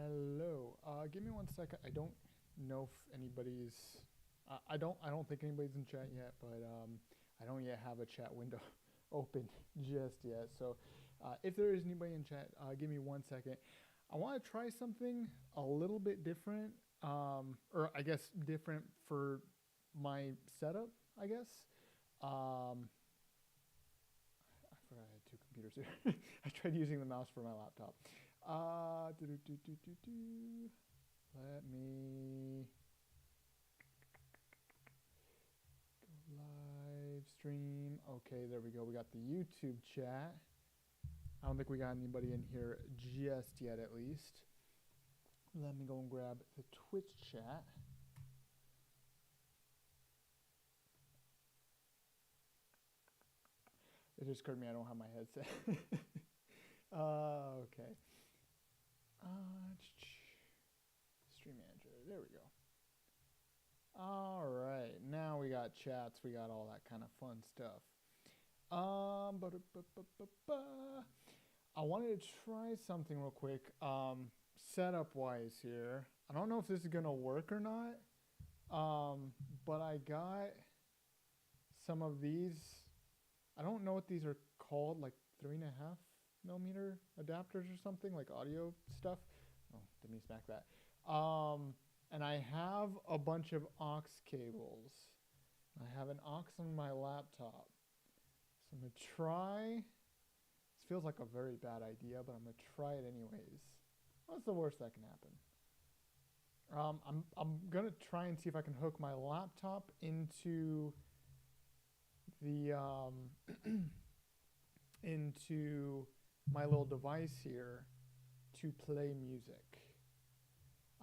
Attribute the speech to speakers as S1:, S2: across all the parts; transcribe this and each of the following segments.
S1: Hello. Give me one second. I don't know if anybody's. I don't think anybody's in chat yet, but I don't yet have a chat window open just yet. So, if there is anybody in chat, give me one second. I want to try something a little bit different, or I guess different for my setup. I guess. I forgot I had two computers here. I tried using the mouse for my laptop. Let me go live stream. Okay, there we go. We got the YouTube chat. I don't think we got anybody in here just yet, at least. Let me go and grab the Twitch chat. It just occurred to me I don't have my headset. Okay. Stream manager. There we go. All right. Now we got chats. We got all that kind of fun stuff. I wanted to try something real quick. Setup wise here. I don't know if this is gonna work or not. But I got some of these. I don't know what these are called, like 3.5mm adapters or something, like audio stuff. Oh, didn't mean to smack that. And I have a bunch of aux cables. I have an aux on my laptop. So I'm going to try. This feels like a very bad idea, but I'm going to try it anyways. What's the worst that can happen? I'm going to try and see if I can hook my laptop into the into my little device here to play music.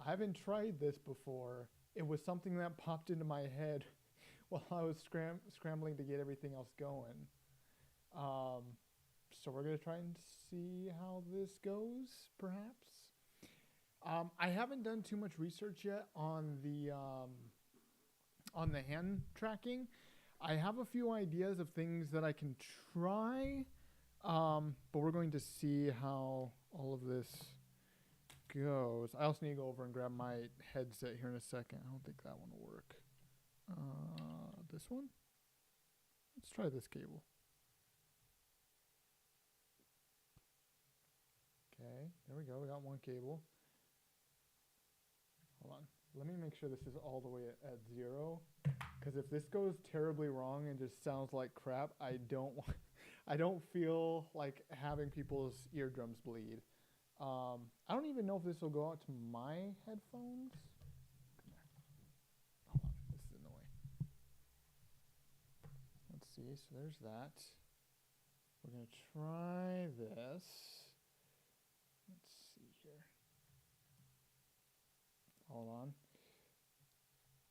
S1: I haven't tried this before. It was something that popped into my head while I was scrambling to get everything else going. So we're gonna try and see how this goes, perhaps. I haven't done too much research yet on the hand tracking. I have a few ideas of things that I can try, but we're going to see how all of this goes. I also need to go over and grab my headset here in a second. I don't think that one will work. This one? Let's try this cable. Okay, there we go. We got one cable. Hold on. Let me make sure this is all the way at 0. Because if this goes terribly wrong and just sounds like crap, I don't feel like having people's eardrums bleed. I don't even know if this will go out to my headphones. Come here. Hold on, this is in the way. Let's see, so there's that. We're gonna try this. Let's see here. Hold on.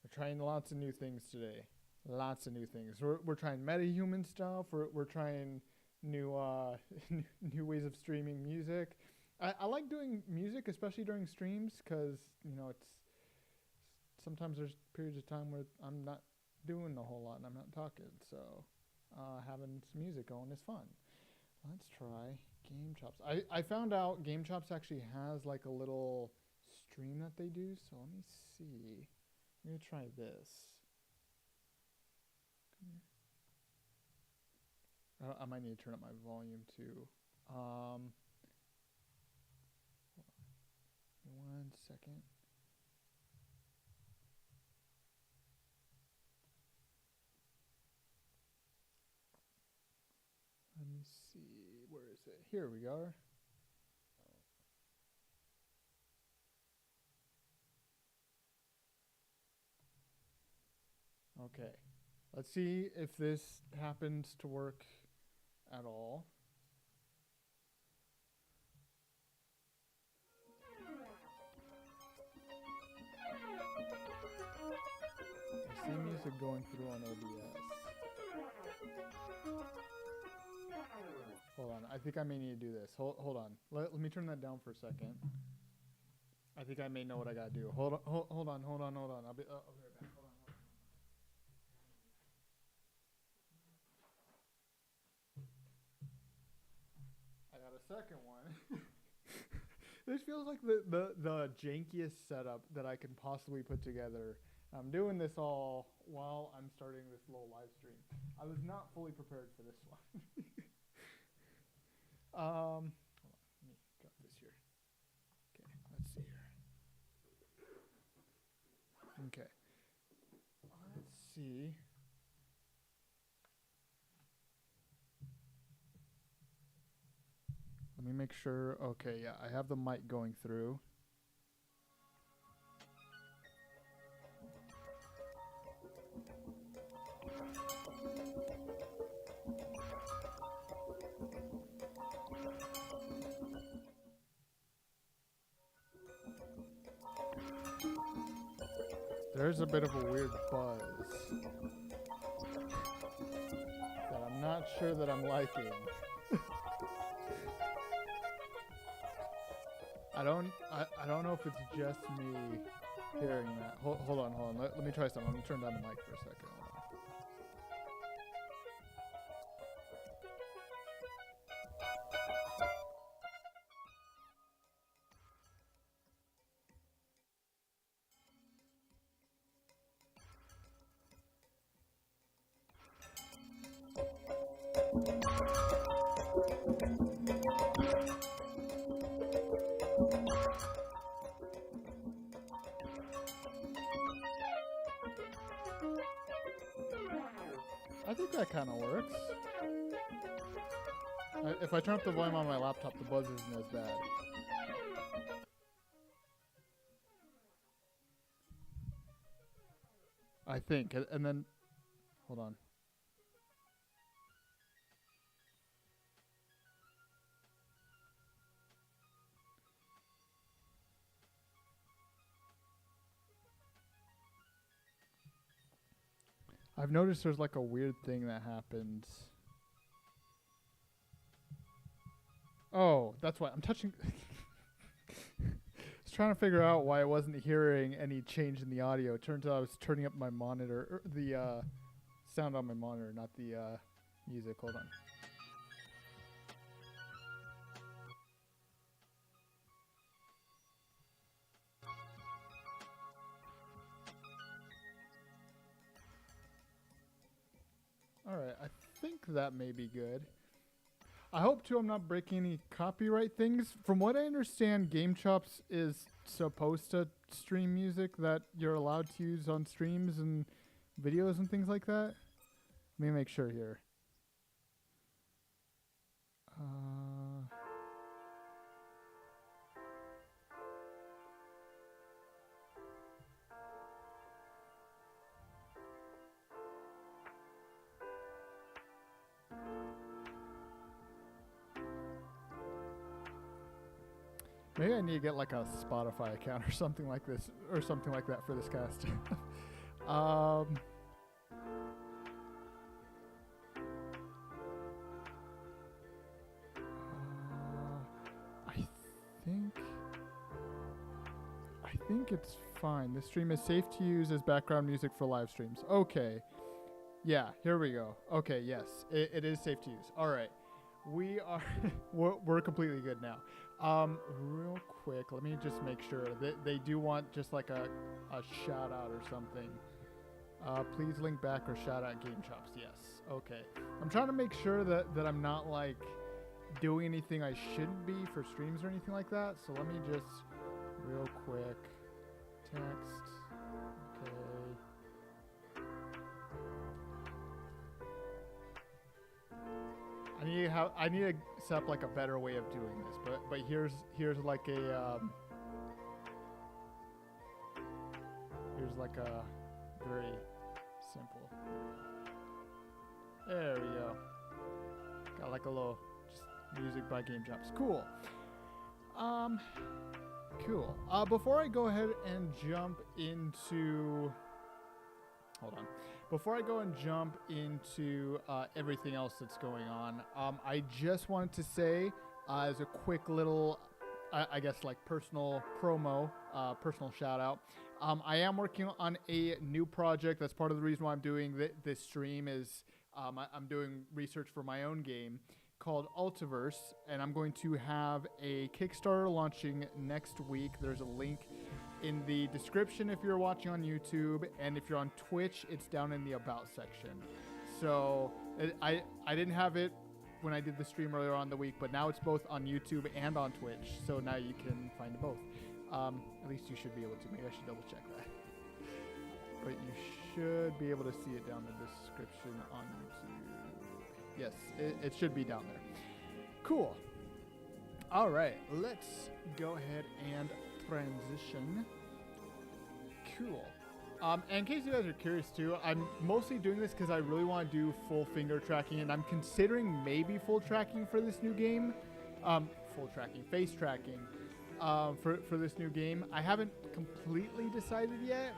S1: We're trying lots of new things today. Lots of new things. We're trying Metahuman stuff. We're trying new new ways of streaming music. I like doing music, especially during streams, because it's sometimes there's periods of time where I'm not doing a whole lot and I'm not talking. So having some music going is fun. Let's try Game Chops. I found out Game Chops actually has like a little stream that they do. So let me see. I'm gonna try this. I might need to turn up my volume too. Hold on. 1 second. Let me see. Where is it? Here we go. Okay. Let's see if this happens to work at all. I see music going through on OBS. Hold on. I think I may need to do this. Hold on. Let me turn that down for a second. I think I may know what I gotta do. Hold on. I'll be right back. Hold on. I got a second one. This feels like the jankiest setup that I can possibly put together. I'm doing this all while I'm starting this little live stream. I was not fully prepared for this one. Hold on, let me got this here. Okay, let's see here. Okay, let's see. Let me make sure. Okay, yeah, I have the mic going through. There's a bit of a weird buzz that I'm not sure that I'm liking. I don't know if it's just me hearing that. Hold on. Let me try something. I'm gonna turn down the mic for a second. Hold on. I think that kind of works. If I turn up the volume on my laptop, the buzz isn't as bad. I think, and then, hold on. I've noticed there's like a weird thing that happens. Oh, that's why I'm touching. I was trying to figure out why I wasn't hearing any change in the audio. It turns out I was turning up my monitor, or the sound on my monitor, not the music. Hold on. Alright, I think that may be good. I hope, too, I'm not breaking any copyright things. From what I understand, Game Chops is supposed to stream music that you're allowed to use on streams and videos and things like that. Let me make sure here. Maybe I need to get like a Spotify account or something like this, or something like that for this cast. I think it's fine. This stream is safe to use as background music for live streams. Okay. Yeah, here we go. Okay, yes, it is safe to use. All right. We are, we're completely good now. Real quick, let me just make sure that they do want just like a shout out or something. Please link back or shout out Game Chops. Yes. Okay. I'm trying to make sure that I'm not like doing anything I shouldn't be for streams or anything like that. So let me just real quick text. Okay. I need to set up like a better way of doing this, but here's like a here's like a very simple. There we go. Got like a little just music by Game Chops. Cool. Cool. Before I go ahead and jump into, hold on. Before I go and jump into everything else that's going on, I just wanted to say, as a quick little, I guess like personal promo, personal shout out. I am working on a new project. That's part of the reason why I'm doing this stream is I'm doing research for my own game called Ultiverse, and I'm going to have a Kickstarter launching next week. There's a link in the description if you're watching on YouTube, and if you're on Twitch, it's down in the About section. So I didn't have it when I did the stream earlier on the week, but now it's both on YouTube and on Twitch, so now you can find both. At least you should be able to. Maybe I should double check that. But you should be able to see it down in the description on YouTube. Yes, it should be down there. Cool. All right, let's go ahead and transition. Cool. And in case you guys are curious too, I'm mostly doing this because I really want to do full finger tracking, and I'm considering maybe full tracking for this new game. Face tracking for this new game. I haven't completely decided yet,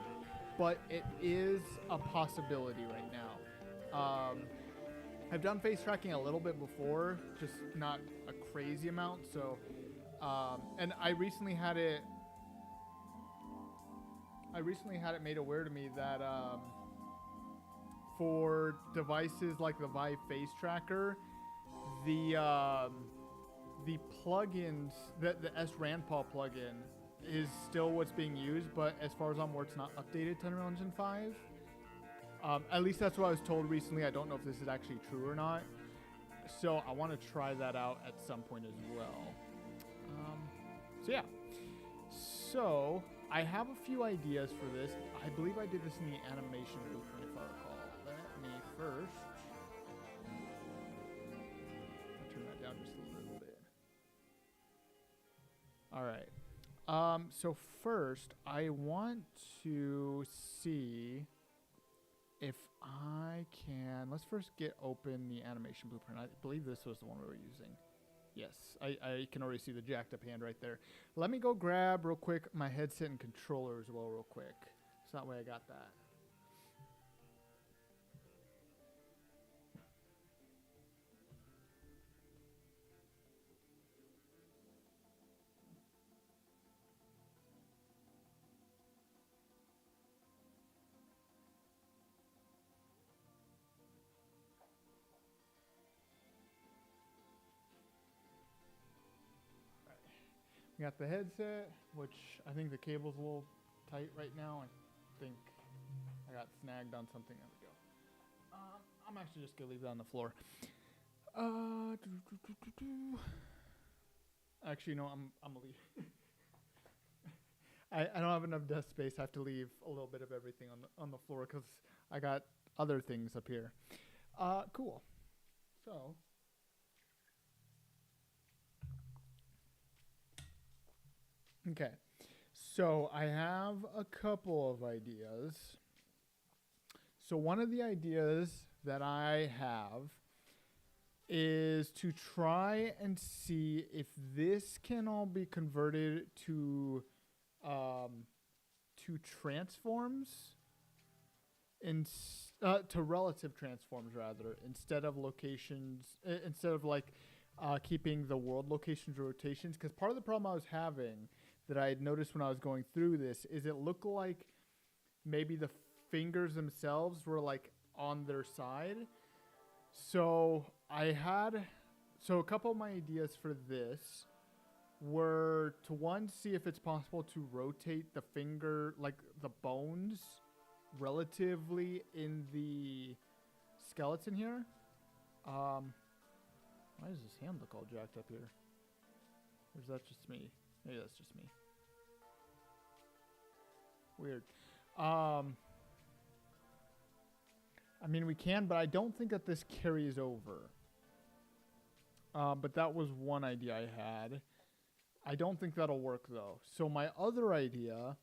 S1: but it is a possibility right now. I've done face tracking a little bit before, just not a crazy amount. So, and I recently had it made aware to me that for devices like the Vive Face Tracker, the plugins, the SRANPaw plugin is still what's being used, but as far as I'm aware, it's not updated to Unreal Engine 5. At least that's what I was told recently. I don't know if this is actually true or not. So I want to try that out at some point as well. So yeah. So I have a few ideas for this. I believe I did this in the animation blueprint, if I recall. Let me first turn that down just a little bit. All right. So first, I want to see if I can. Let's first get open the animation blueprint. I believe this was the one we were using. Yes, I can already see the jacked up hand right there. Let me go grab real quick my headset and controller as well real quick. So that way I got that. We got the headset, which I think the cable's a little tight right now. I think I got snagged on something. There we go. I'm actually just gonna leave that on the floor. Actually, no, I'm gonna leave. I don't have enough desk space. I have to leave a little bit of everything on the floor because I got other things up here. Cool. So. Okay, so I have a couple of ideas. So one of the ideas that I have is to try and see if this can all be converted to transforms, to relative transforms rather, instead of locations, instead of like keeping the world locations or rotations. Because part of the problem I was having that I had noticed when I was going through this is it looked like maybe the fingers themselves were like on their side. So a couple of my ideas for this were to see if it's possible to rotate the finger, like the bones, relatively in the skeleton here. Why does this hand look all jacked up here? Or is that just me? Maybe that's just me. Weird. I mean, we can, but I don't think that this carries over. But that was one idea I had. I don't think that'll work, though. So my other idea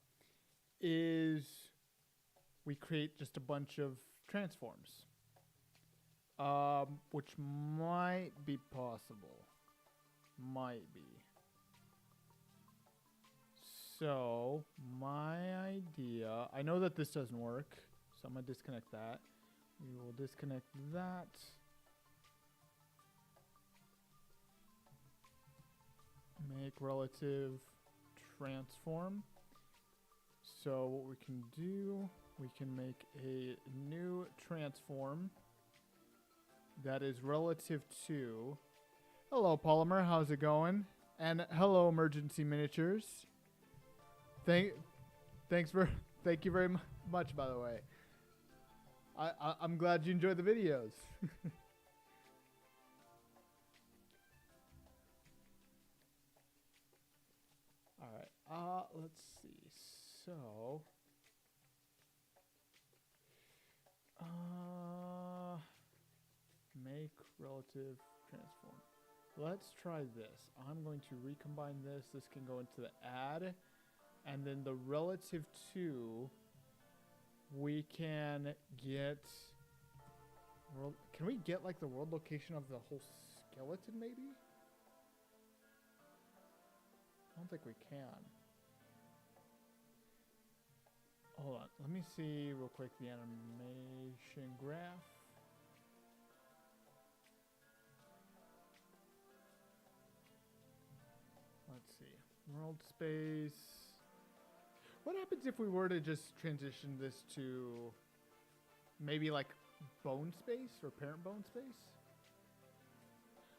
S1: is we create just a bunch of transforms, which might be possible. Might be. So my idea, I know that this doesn't work, so I'm going to disconnect that. We will disconnect that. Make relative transform. So what we can do, we can make a new transform that is relative to Hello, Polymer. How's it going? And hello, Emergency Miniatures. Thank, thanks for, thank you very much. By the way, I'm glad you enjoyed the videos. All right. Let's see. So, make relative transform. Let's try this. I'm going to recombine this. This can go into the add. And then the relative to, we can get world. Can we get like the world location of the whole skeleton maybe? I don't think we can. Hold on. Let me see real quick the animation graph. Let's see. World space. What happens if we were to just transition this to maybe like bone space or parent bone space?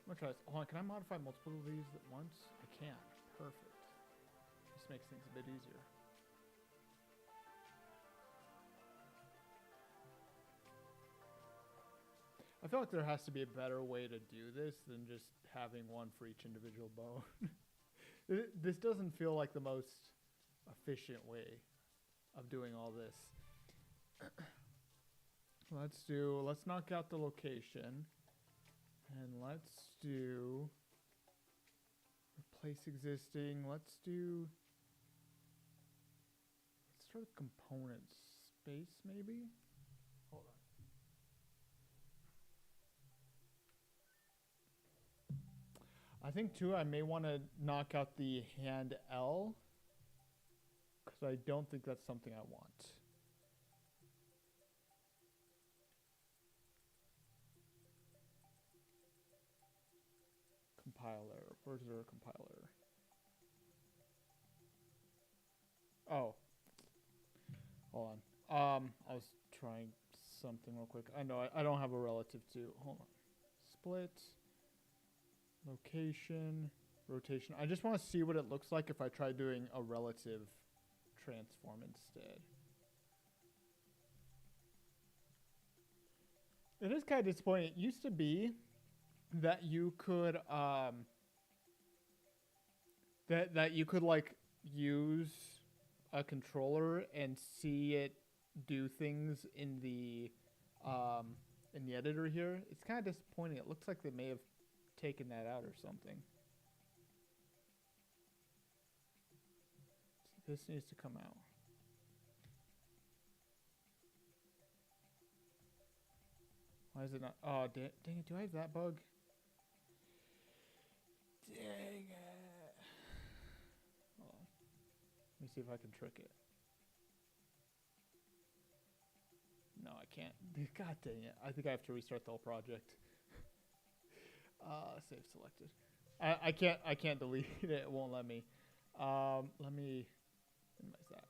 S1: I'm gonna try this. Hold on, can I modify multiple of these at once? I can. Perfect. This makes things a bit easier. I feel like there has to be a better way to do this than just having one for each individual bone. This doesn't feel like the most efficient way of doing all this. Let's knock out the location. And let's do replace existing. Let's start with components. Space maybe? Hold on. I think too I may want to knock out the hand L, because I don't think that's something I want. Compiler. Where's our compiler? Oh. Hold on. I was trying something real quick. I know I don't have a relative to. Hold on. Split. Location. Rotation. I just want to see what it looks like if I try doing a relative transform instead. It is kind of disappointing. It used to be that you could that you could like use a controller and see it do things in the editor here. It's kind of disappointing. It looks like they may have taken that out or something. This needs to come out. Why is it not? Oh, dang it. Do I have that bug? Dang it. Hold on. Let me see if I can trick it. No, I can't. God dang it. I think I have to restart the whole project. Save selected. I can't delete it. It won't let me. Let me minimize that.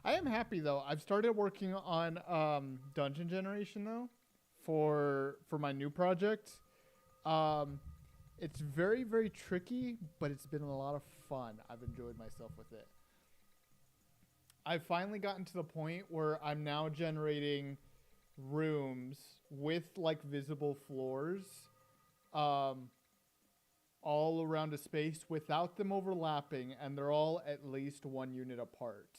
S1: I am happy though. I've started working on dungeon generation though for my new project. It's very, very tricky, but it's been a lot of fun. I've enjoyed myself with it. I've finally gotten to the point where I'm now generating rooms with like visible floors all around a space without them overlapping, and they're all at least 1 unit apart.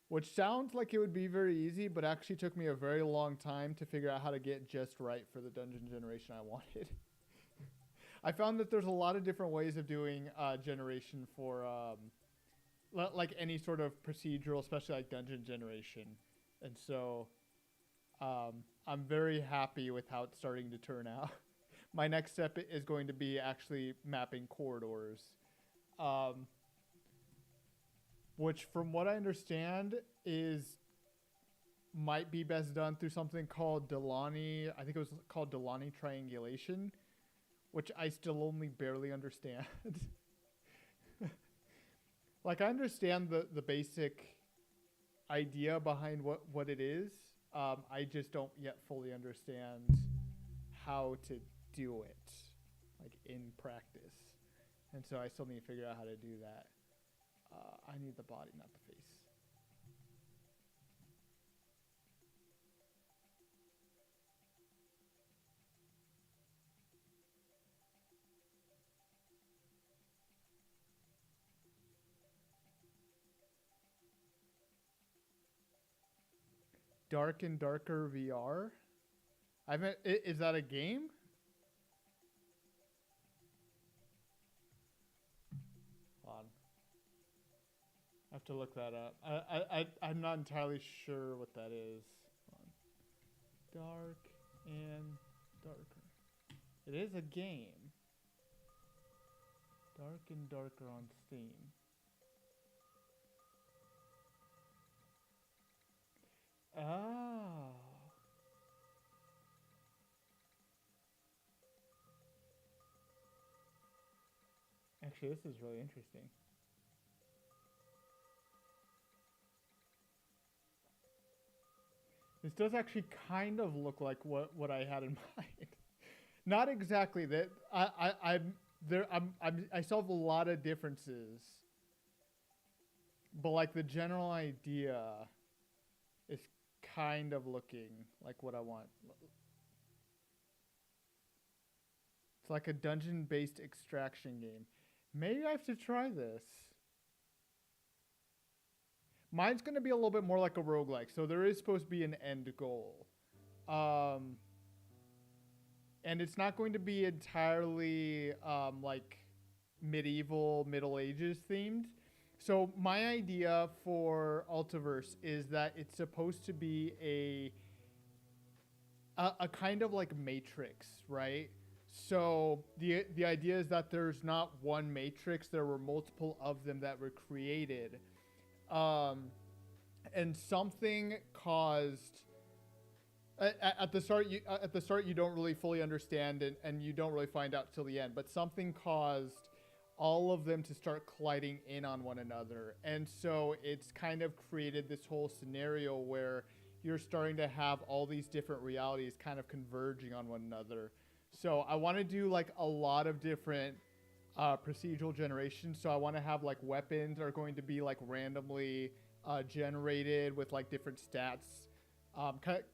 S1: Which sounds like it would be very easy, but actually took me a very long time to figure out how to get just right for the dungeon generation I wanted. I found that there's a lot of different ways of doing generation for like any sort of procedural, especially like dungeon generation. And so I'm very happy with how it's starting to turn out. My next step is going to be actually mapping corridors. Which from what I understand might be best done through something called Delaunay. I think it was called Delaunay triangulation, which I still only barely understand. Like I understand the basic idea behind what it is. I just don't yet fully understand how to do it, like in practice. And so I still need to figure out how to do that. I need the body, not the face. Dark and Darker VR. I meant, is that a game? Hold on. I have to look that up. I'm not entirely sure what that is. Hold on. Dark and Darker. It is a game. Dark and Darker on Steam. Oh. Actually, this is really interesting. This does actually kind of look like what I had in mind. Not exactly that. I still have a lot of differences, but like the general idea is kind of looking like what I want. It's like a dungeon-based extraction game. Maybe I have to try this. Mine's going to be a little bit more like a roguelike, so there is supposed to be an end goal. And it's not going to be entirely like medieval, Middle Ages themed. So my idea for Altiverse is that it's supposed to be a kind of like Matrix, right? So the idea is that there's not one Matrix, there were multiple of them that were created. And something caused at the start you don't really fully understand and you don't really find out till the end, but something caused all of them to start colliding in on one another. And so it's kind of created this whole scenario where you're starting to have all these different realities kind of converging on one another. So I want to do like a lot of different procedural generations. So I want to have like weapons are going to be like randomly generated with like different stats,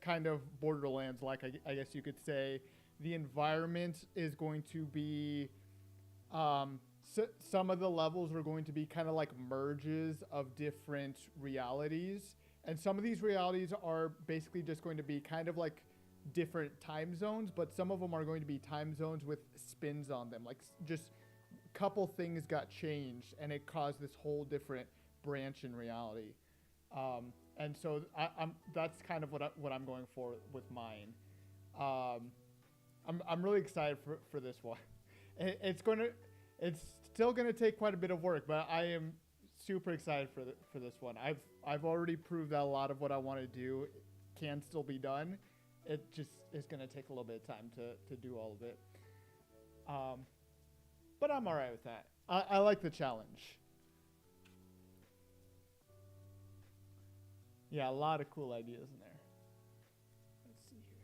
S1: kind of Borderlands like I guess you could say. The environment is going to be some of the levels are going to be kind of like merges of different realities, and some of these realities are basically just going to be kind of like different time zones, but some of them are going to be time zones with spins on them, like just couple things got changed and it caused this whole different branch in reality. And so that's kind of what I'm going for with mine. I'm really excited for this one. It's still gonna take quite a bit of work, but I am super excited for this one. I've already proved that a lot of what I want to do can still be done. It just is gonna take a little bit of time to do all of it. But I'm all right with that. I like the challenge. Yeah, a lot of cool ideas in there. Let's see here.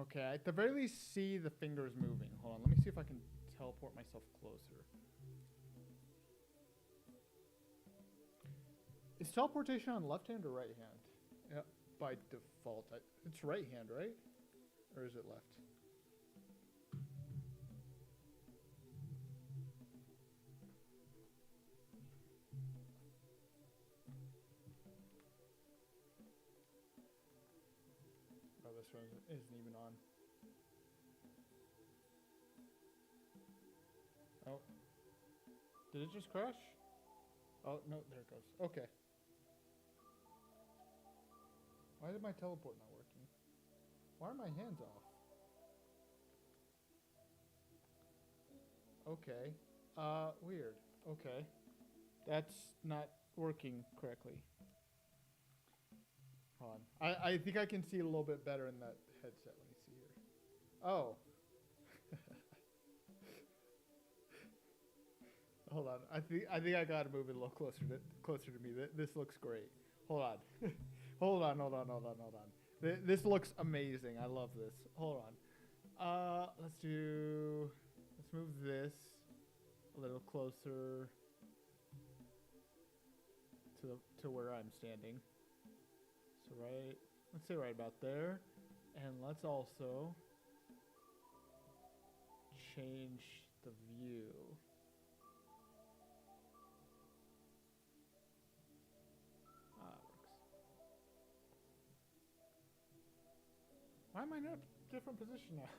S1: Okay, I at the very least see the fingers moving. Hold on, let me see if I can teleport myself closer. Is teleportation on left hand or right hand? Yeah, by default. It's right hand, right? Or is it left? Oh, this one isn't even on. Oh. Did it just crash? Oh, no, there it goes. Okay. Why is my teleport not working? Why are my hands off? Okay. Weird. Okay. That's not working correctly. Hold on. I think I can see it a little bit better in that headset. Let me see here. Oh. Hold on. I think I gotta move it a little closer to me. This looks great. Hold on. Hold on. This looks amazing. I love this. Hold on. Let's move this a little closer to where I'm standing. So let's say right about there. And let's also change the view. Why am I in a different position now?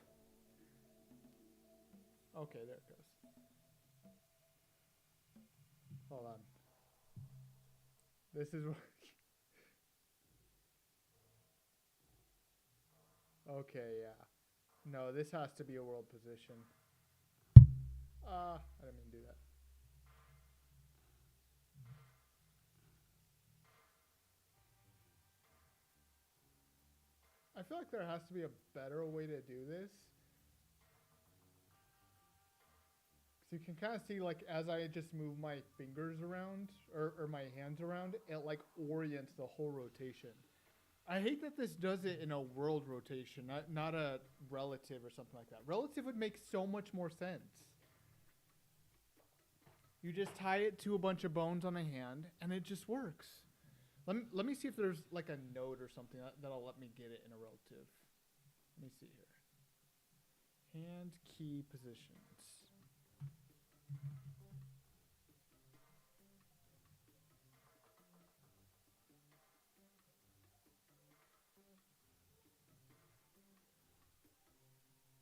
S1: Okay, there it goes. Hold on. This is okay, yeah. No, this has to be a world position. I didn't mean to do that. I feel like there has to be a better way to do this. Because you can kind of see, like, as I just move my fingers around, or my hands around, it, like, orients the whole rotation. I hate that this does it in a world rotation, not a relative or something like that. Relative would make so much more sense. You just tie it to a bunch of bones on a hand, and it just works. Let me see if there's like a node or something that'll let me get it in a relative. Let me see here. Hand key positions.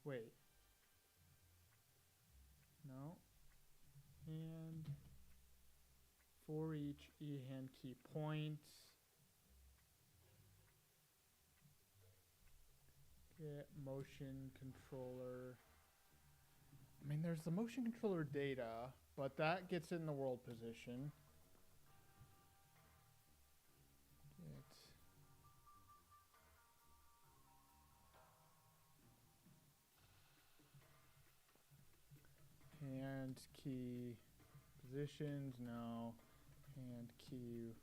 S1: Wait. No. And for each hand key point, get motion controller. I mean, there's the motion controller data, but that gets in the world position. Hand key positions, no. Hand key.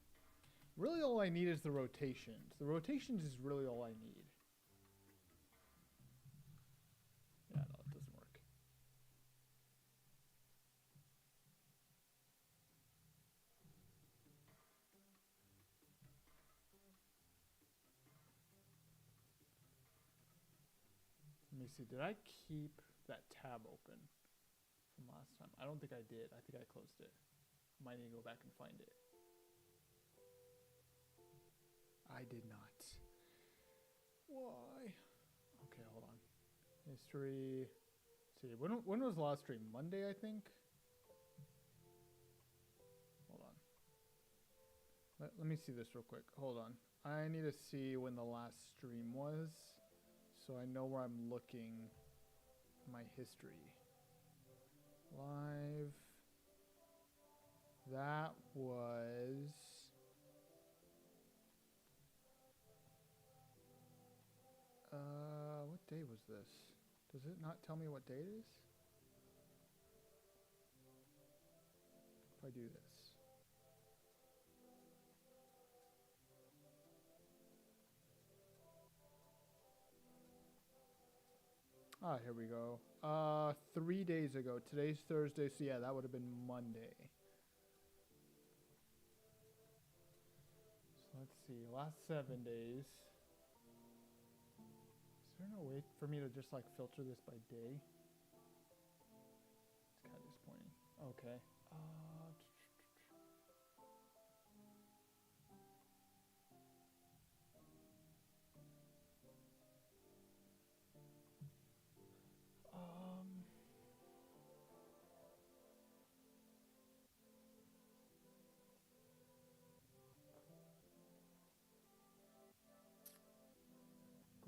S1: Really all I need is the rotations. The rotations is really all I need. Yeah, no, it doesn't work. Let me see, did I keep that tab open from last time? I don't think I did. I think I closed it. I might need to go back and find it. I did not. Why? Okay, hold on. History. Let's see, when was the last stream? Monday, I think? Hold on. Let me see this real quick. Hold on. I need to see when the last stream was, so I know where I'm looking my history. Live. That was... what day was this? Does it not tell me what day it is? If I do this. Ah, here we go. 3 days ago. Today's Thursday, so yeah, that would have been Monday. So let's see, last 7 days. Is there no way for me to just like filter this by day? It's kind of disappointing. Okay.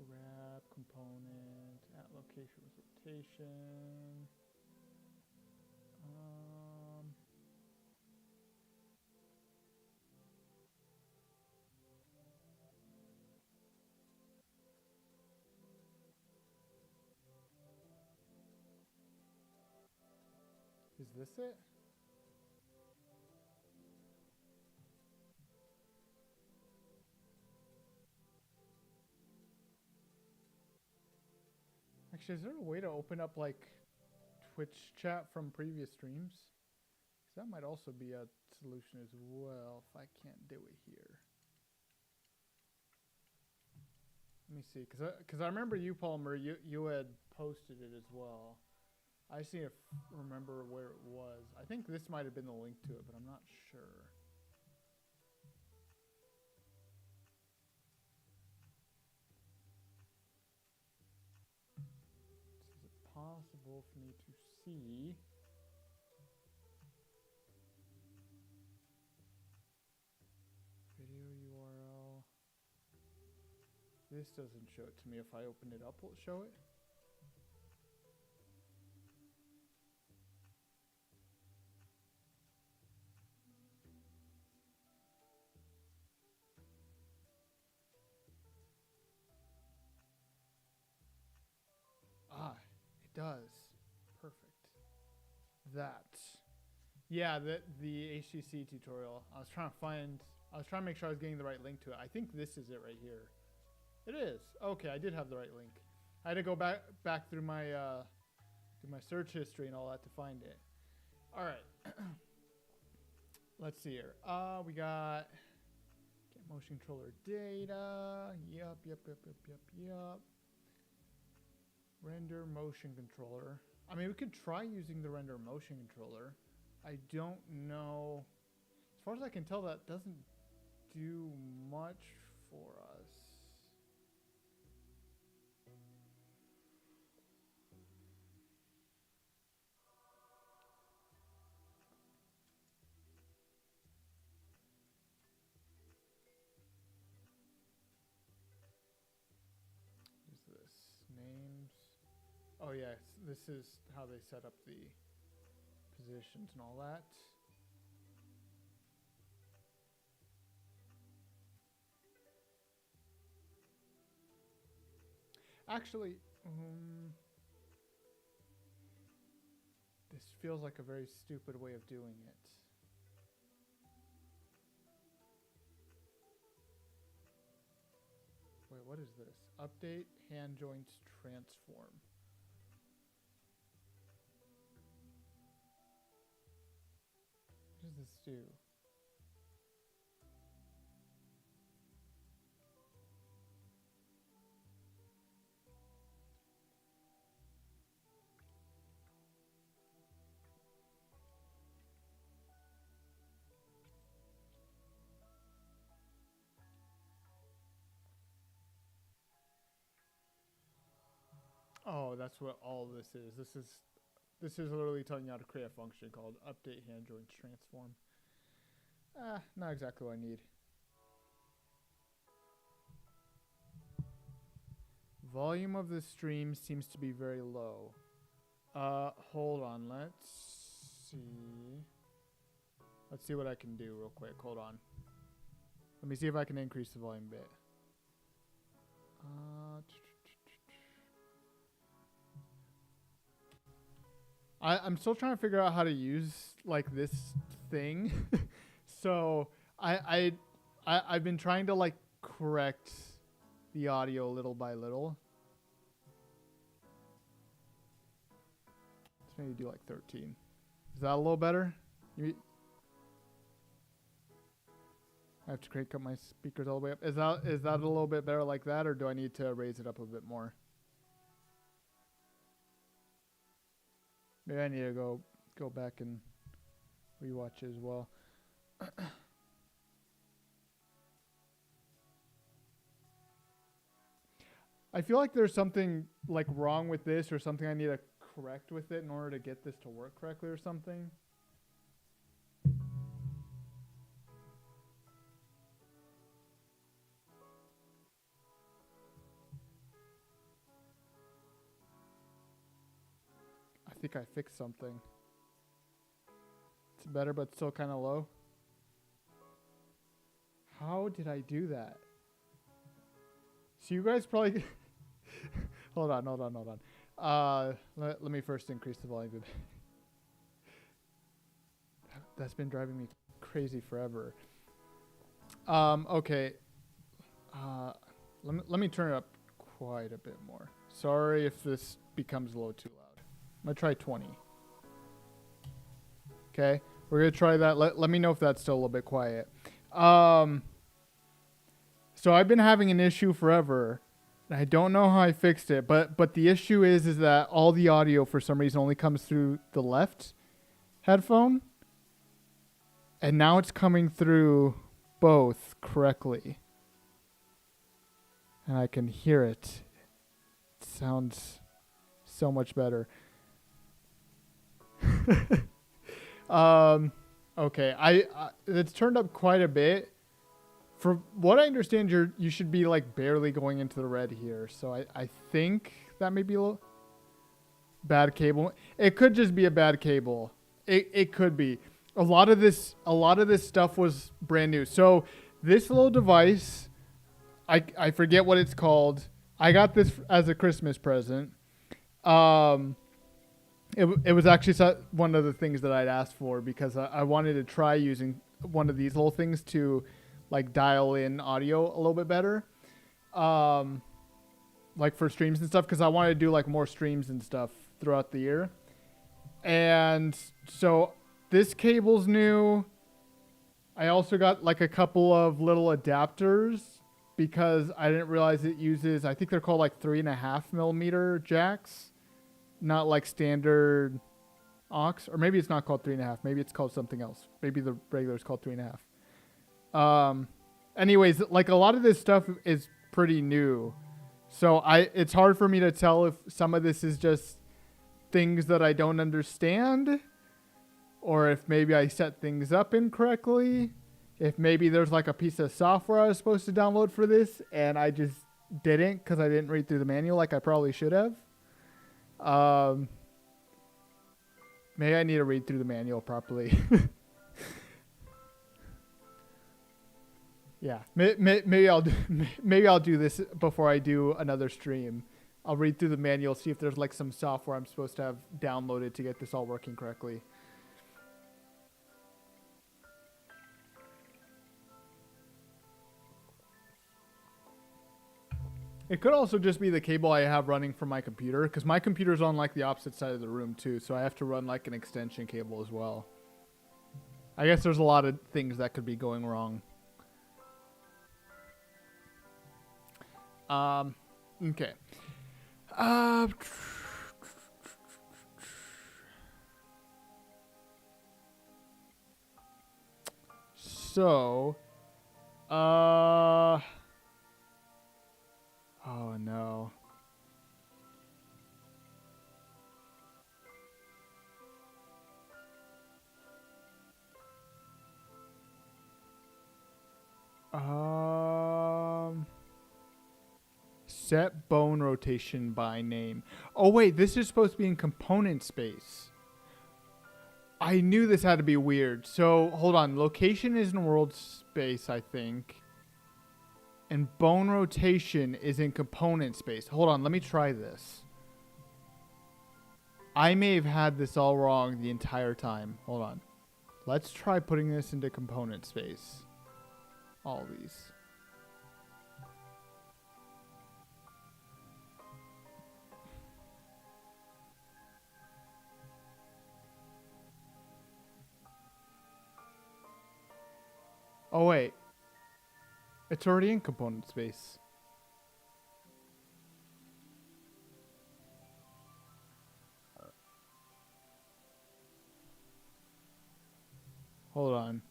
S1: Grab component at location with rotation. Is this it? Actually, is there a way to open up like Twitch chat from previous streams? 'Cause that might also be a solution as well if I can't do it here. Let me see, because I remember you, Palmer, you had posted it as well. I just need to remember where it was. I think this might have been the link to it, but I'm not sure. Is it possible for me to see? Video URL. This doesn't show it to me. If I open it up, will it show it? Ah, it does. Perfect. That. Yeah, the HTC tutorial. I was trying to make sure I was getting the right link to it. I think this is it right here. It is. Okay, I did have the right link. I had to go back through my search history and all that to find it. All right. Let's see here. We got get motion controller data. Yup. Render motion controller. I mean, we could try using the render motion controller. I don't know. As far as I can tell, that doesn't do much for us. What is this? Names. Oh, yeah. This is how they set up the positions and all that. Actually, this feels like a very stupid way of doing it. Wait, what is this? Update hand joints transform. What does this do? Oh, that's what all this is. This is literally telling you how to create a function called update hand joints transform. Not exactly what I need. Volume of the stream seems to be very low. Hold on, let's see. Let's see what I can do real quick. Hold on. Let me see if I can increase the volume a bit. I'm still trying to figure out how to use like this thing. So I've been trying to like correct the audio little by little. Let's maybe do like 13. Is that a little better? I have to crank up my speakers all the way up. Is that a little bit better like that, or do I need to raise it up a bit more? Maybe I need to go back and rewatch it as well. I feel like there's something like wrong with this, or something I need to correct with it in order to get this to work correctly or something. I think I fixed something. It's better, but still kind of low. How did I do that? So you guys probably... Hold on. Let me first increase the volume. that's been driving me crazy forever. Okay. Let me turn it up quite a bit more. Sorry if this becomes a little too loud. I'm gonna try 20. Okay, we're gonna try that. Let me know if that's still a little bit quiet. So I've been having an issue forever, and I don't know how I fixed it. But the issue is that all the audio for some reason only comes through the left headphone, and now it's coming through both correctly, and I can hear it. It sounds so much better. Okay, I it's turned up quite a bit. For what I understand, you should be like barely going into the red here. So I think that may be a little bad cable. It could just be a bad cable. It could be. A lot of this stuff was brand new. So this little device, I forget what it's called. I got this as a Christmas present. It was actually one of the things that I'd asked for because I wanted to try using one of these little things to like dial in audio a little bit better. Like for streams and stuff, because I wanted to do like more streams and stuff throughout the year. And so this cable's new. I also got like a couple of little adapters because I didn't realize it uses, I think they're called like 3.5 millimeter jacks. Not like standard aux, or maybe it's not called 3.5. Maybe it's called something else. Maybe the regular is called 3.5. Anyways, like a lot of this stuff is pretty new, so it's hard for me to tell if some of this is just things that I don't understand, or if maybe I set things up incorrectly. If maybe there's like a piece of software I was supposed to download for this and I just didn't because I didn't read through the manual like I probably should have. Maybe I need to read through the manual properly. Yeah, maybe I'll do this before I do another stream. I'll read through the manual, see if there's like some software I'm supposed to have downloaded to get this all working correctly. It could also just be the cable I have running from my computer, because my computer's on like the opposite side of the room too, so I have to run like an extension cable as well. I guess there's a lot of things that could be going wrong. Okay. So, oh no. Set bone rotation by name. Oh wait, this is supposed to be in component space. I knew this had to be weird. So hold on, location is in world space, I think. And bone rotation is in component space. Hold on, let me try this. I may have had this all wrong the entire time. Hold on. Let's try putting this into component space. All these. Oh wait. It's already in component space. Hold on.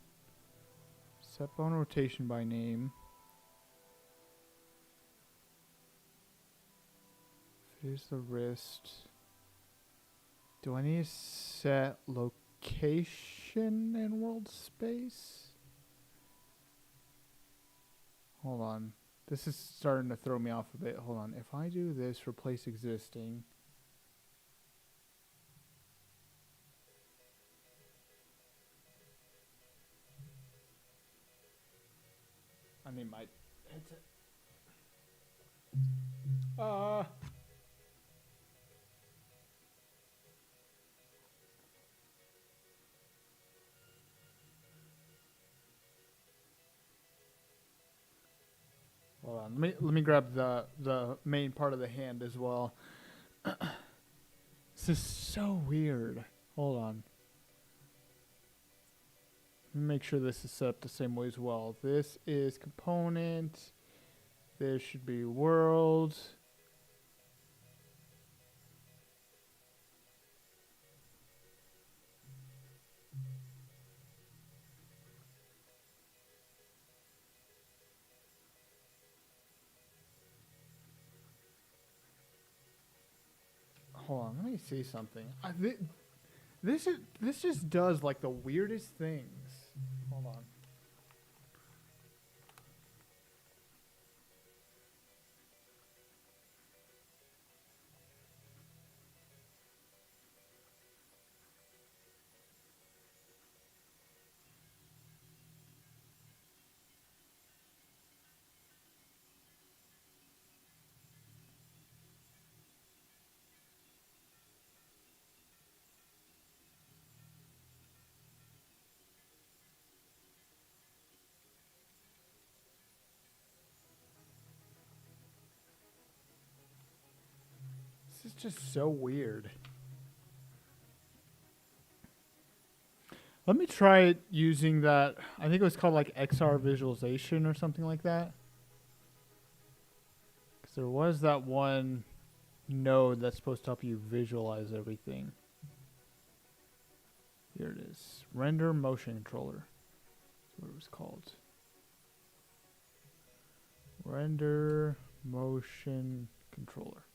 S1: Set bone rotation by name. Here's the wrist. Do I need to set location in world space? Hold on. This is starting to throw me off a bit. Hold on. If I do this, replace existing. I need my headset. Hold on. Let me grab the main part of the hand as well. This is so weird. Hold on. Let me make sure this is set up the same way as well. This is component. This should be world. Hold on, let me see something. This just does like the weirdest things. Hold on. This is just so weird. Let me try it using that. I think it was called like XR visualization or something like that. Because there was that one node that's supposed to help you visualize everything. Here it is. Render motion controller. That's what it was called. Render motion controller.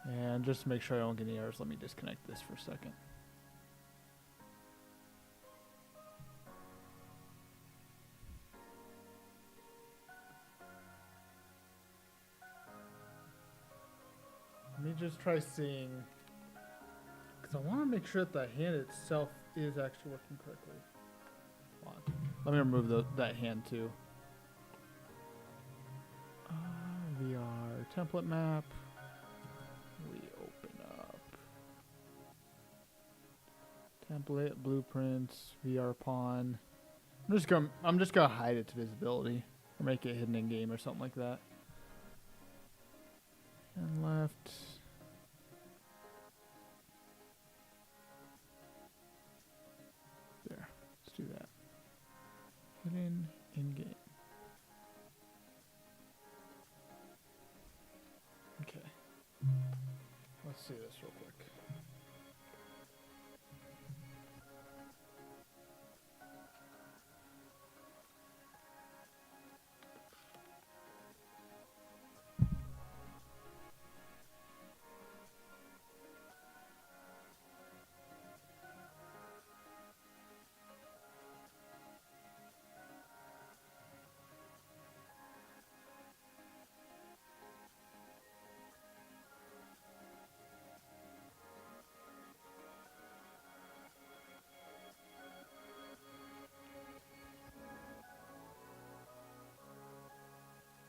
S1: And just to make sure I don't get any errors, let me disconnect this for a second. Let me just try seeing, because I want to make sure that the hand itself is actually working correctly. Hold on. Let me remove that hand too. VR template map. We open up template, blueprints, VR pawn. I'm just gonna hide its visibility or make it hidden in game or something like that. And left. There. Let's do that. Hidden in game. Okay. Let's see this real quick.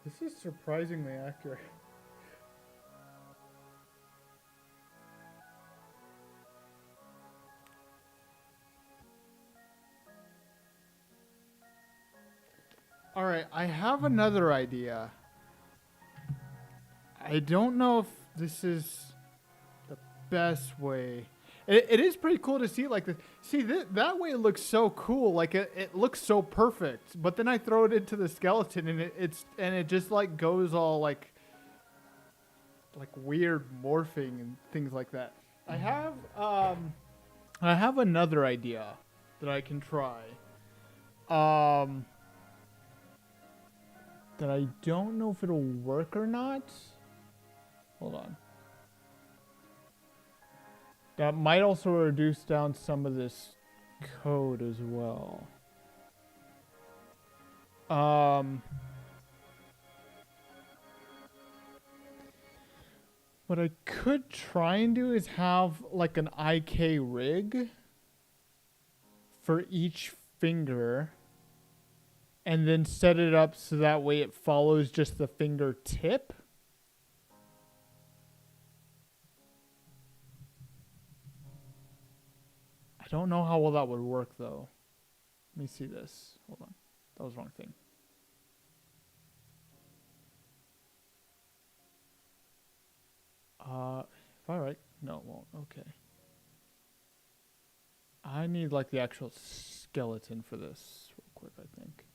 S1: This is surprisingly accurate. All right, I have another idea. I don't know if this is the best way. It is pretty cool to see like this. See, that way it looks so cool. Like it looks so perfect. But then I throw it into the skeleton and it just like goes all like weird morphing and things like that. I have another idea that I can try. That I don't know if it'll work or not. Hold on. That might also reduce down some of this code as well. What I could try and do is have like an IK rig for each finger and then set it up so that way it follows just the fingertip. I don't know how well that would work though. Let me see this. Hold on. That was the wrong thing. If I right? No, it won't. Okay. I need like the actual skeleton for this real quick, I think.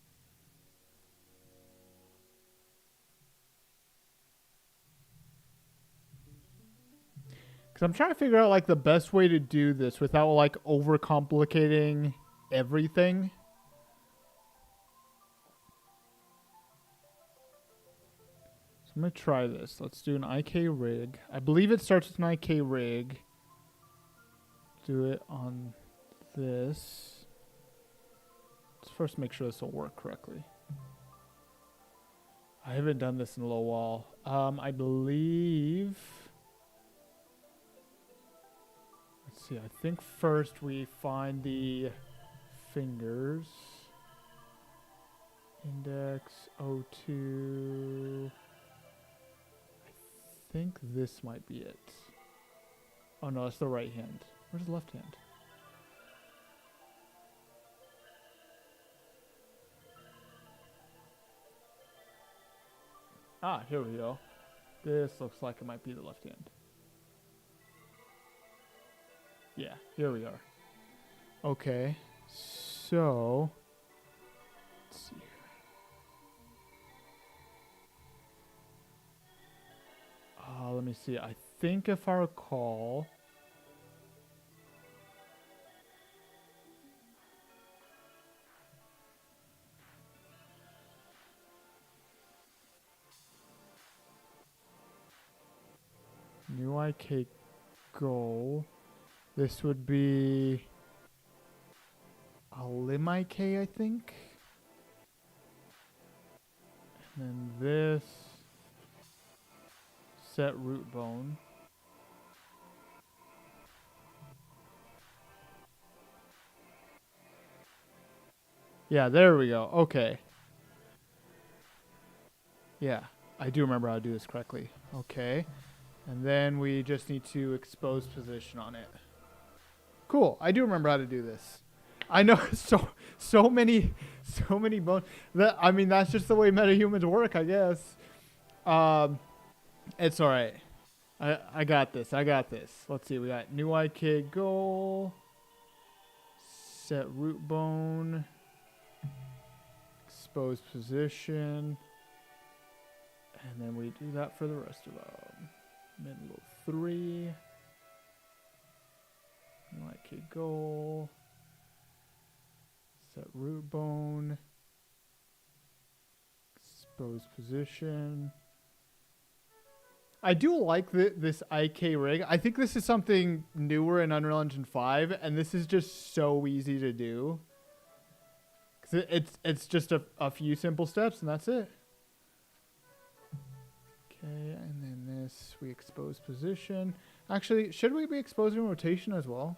S1: Because I'm trying to figure out like the best way to do this without like overcomplicating everything. So I'm going to try this. Let's do an IK rig. I believe it starts with an IK rig. Do it on this. Let's first make sure this will work correctly. I haven't done this in a little while. I believe... Let's see. I think first we find the fingers. Index, O2... I think this might be it. Oh no, that's the right hand. Where's the left hand? Ah, here we go. This looks like it might be the left hand. Yeah, here we are. Okay, so let's see here. Let me see. I think if I recall, new IK goal. This would be a limb IK, I think. And then this set root bone. Yeah, there we go. Okay. Yeah, I do remember how to do this correctly. Okay. And then we just need to expose position on it. Cool. I do remember how to do this. I know so many bones. That, I mean, that's just the way metahumans work, I guess. It's all right. I got this. I got this. Let's see. We got new IK goal. Set root bone. Expose position. And then we do that for the rest of them. Middle 3. New IK goal. Set root bone. Expose position. I do like this IK rig. I think this is something newer in Unreal Engine 5, and this is just so easy to do. Cause it's just a few simple steps, and that's it. Okay, and then this, we expose position. Actually, should we be exposing rotation as well?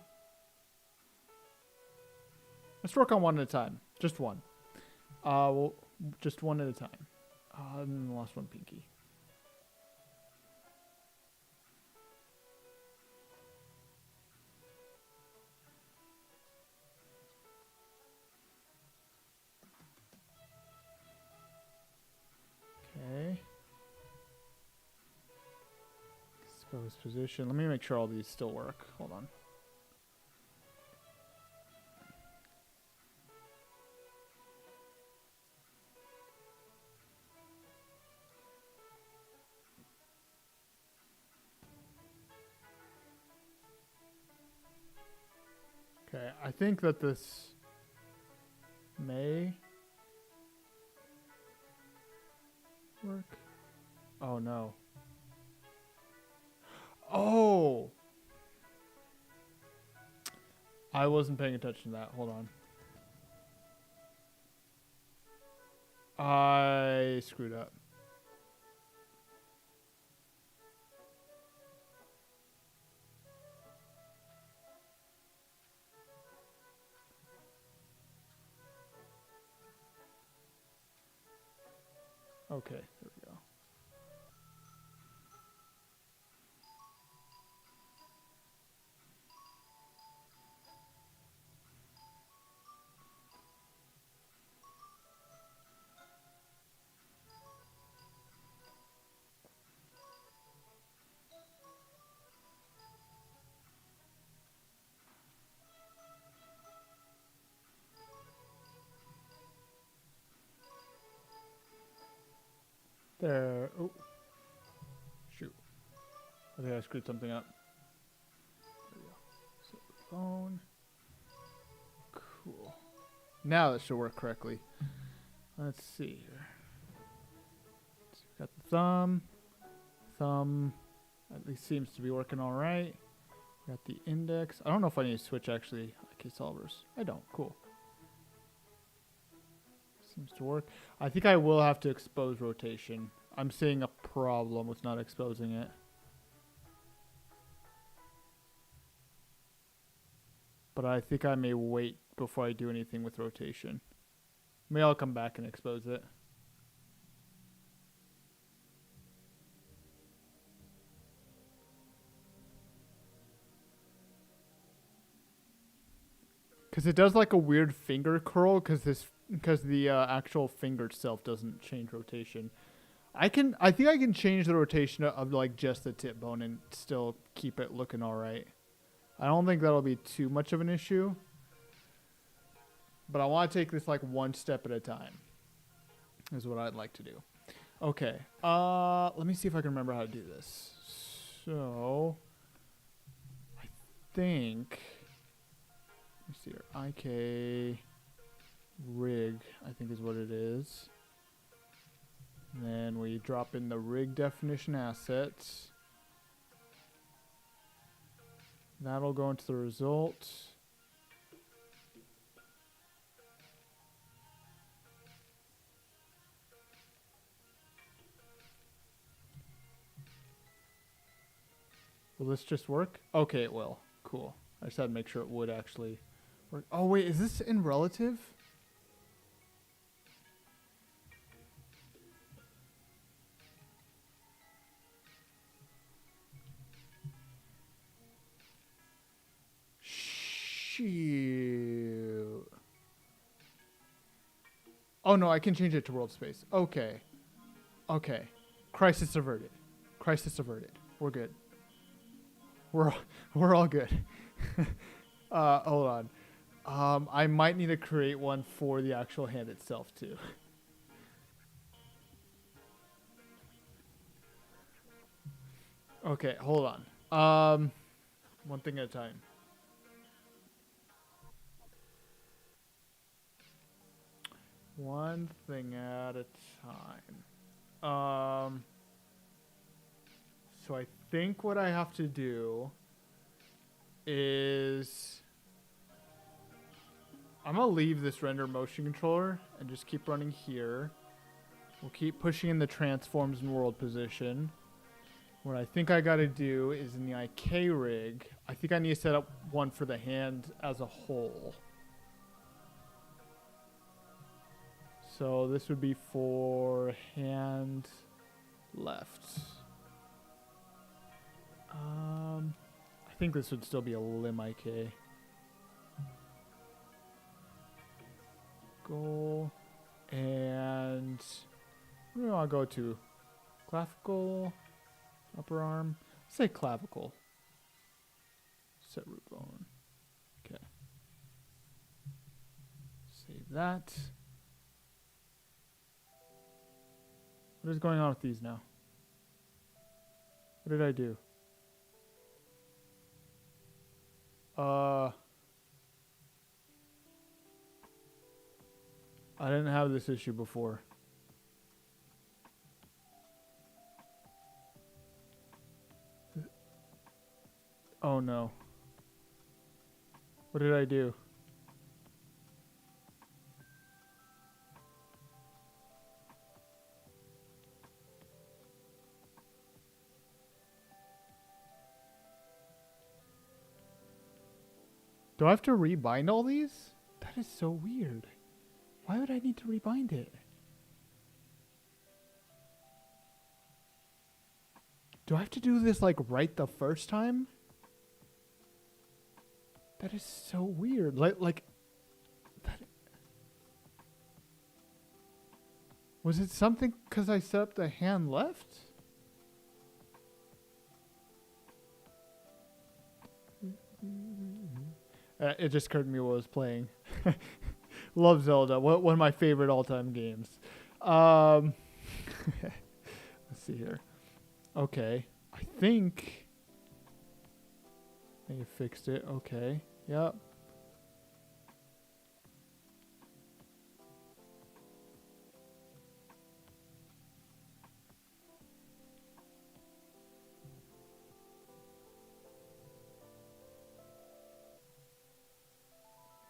S1: Let's work on one at a time. Just one. Well, just one at a time. And then the last one, pinky. Okay. Expose position. Let me make sure all these still work. Hold on. Okay, I think that this may work. Oh no. Oh! I wasn't paying attention to that. Hold on. I screwed up. Okay, there we go. There. Oh. Shoot. I think I screwed something up. There we go. So phone. Cool. Now that should work correctly. Let's see here. So we've got the thumb. Thumb at least seems to be working all right. We got the index. I don't know if I need to switch actually IK solvers. I don't. Cool. Seems to work. I think I will have to expose rotation. I'm seeing a problem with not exposing it. But I think I may wait before I do anything with rotation. Maybe I'll come back and expose it. Because it does like a weird finger curl because the actual finger itself doesn't change rotation. I think I can change the rotation of like just the tip bone and still keep it looking all right. I don't think that'll be too much of an issue. But I want to take this like one step at a time. Is what I'd like to do. Okay. Let me see if I can remember how to do this. So I think let me see here. IK rig, I think is what it is. And then we drop in the rig definition assets. That'll go into the result. Will this just work? Okay, it will. Cool. I just had to make sure it would actually work. Oh, wait, is this in relative? Shoot. Oh, no, I can change it to world space. Okay. Okay. Crisis averted. Crisis averted. We're good. We're all good. Hold on. I might need to create one for the actual hand itself too. Okay, hold on. One thing at a time. One thing at a time. So I think what I have to do is I'm going to leave this render motion controller and just keep running here. We'll keep pushing in the transforms and world position. What I think I got to do is in the IK rig, I think I need to set up one for the hand as a whole. So this would be for hand left. I think this would still be a limb IK. Goal. And where do I go to? Clavicle, upper arm. Let's say clavicle. Set root bone. Okay. Save that. What is going on with these now? What did I do? I didn't have this issue before. Oh no. What did I do? Do I have to rebind all these? That is so weird. Why would I need to rebind it? Do I have to do this like right the first time? That is so weird. Like that. Was it something because I set up the hand left? It just occurred to me while I was playing. Love Zelda. One of my favorite all-time games. Let's see here. Okay. I think you fixed it. Okay. Yep.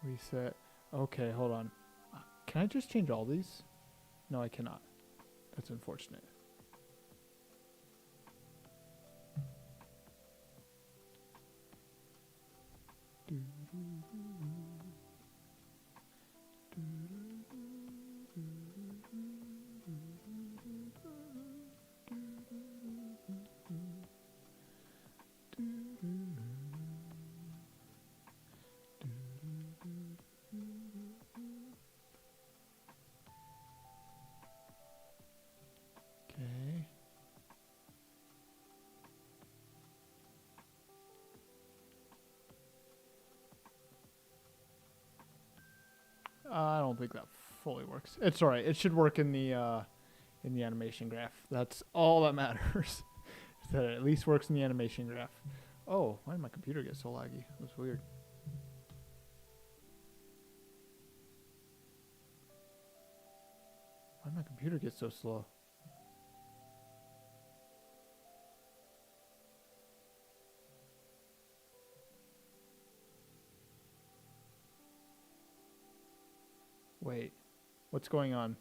S1: Reset. Okay, hold on. Can I just change all these? No, I cannot. That's unfortunate. Okay. I don't think that fully works. It's alright. It should work in the animation graph. That's all that matters. Is that it at least works in the animation graph. Oh, why did my computer get so laggy? That's weird. Why did my computer get so slow? Wait, what's going on?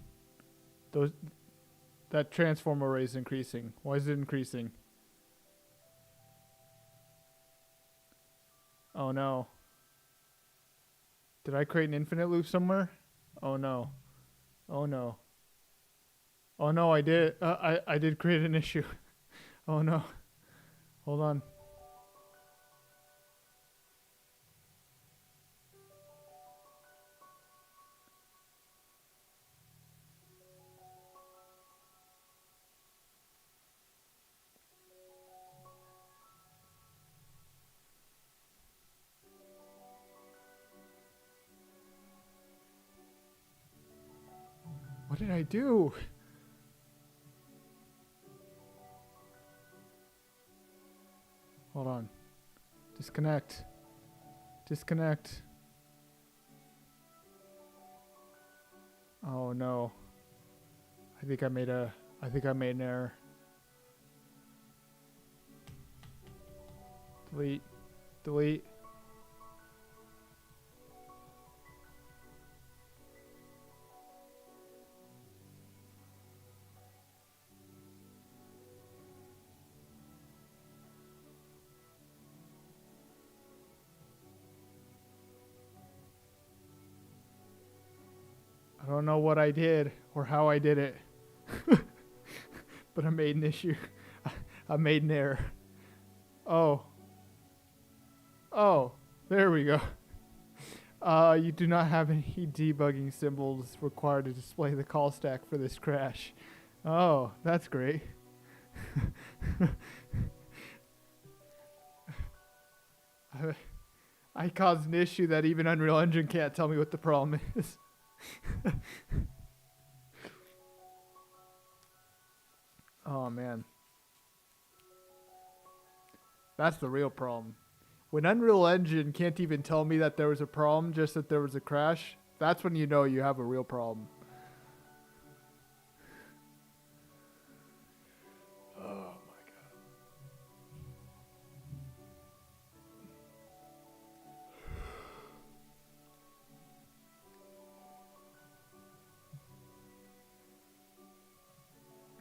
S1: That transform array is increasing. Why is it increasing? Oh no. Did I create an infinite loop somewhere? Oh no. Oh no. Oh no, I did. I did create an issue. Oh no. Hold on. What did I do? Hold on. Disconnect. Disconnect. Oh no. I think I made an error. Delete. Delete. I don't know what I did or how I did it. But I made an issue. I made an error. Oh. Oh, there we go. You do not have any debugging symbols required to display the call stack for this crash. Oh, that's great. I caused an issue that even Unreal Engine can't tell me what the problem is. Oh man. That's the real problem. When Unreal Engine can't even tell me that there was a problem, just that there was a crash, that's when you know you have a real problem. Oh my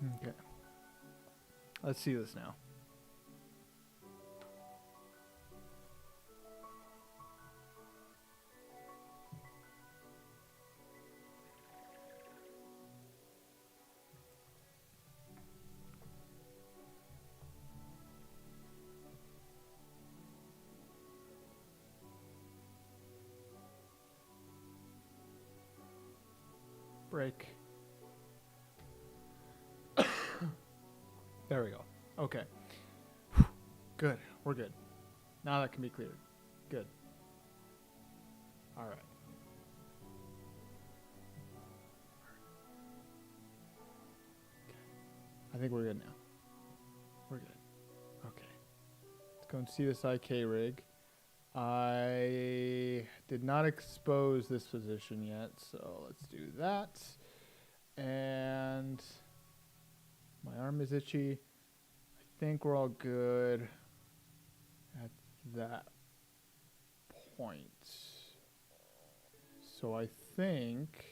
S1: god. Okay. Let's see this now. Break. There we go. Okay. Good. We're good. Now that can be cleared. Good. All right. I think we're good now. We're good. Okay. Let's go and see this IK rig. I did not expose this position yet, so let's do that. And my arm is itchy. I think we're all good at that point. So I think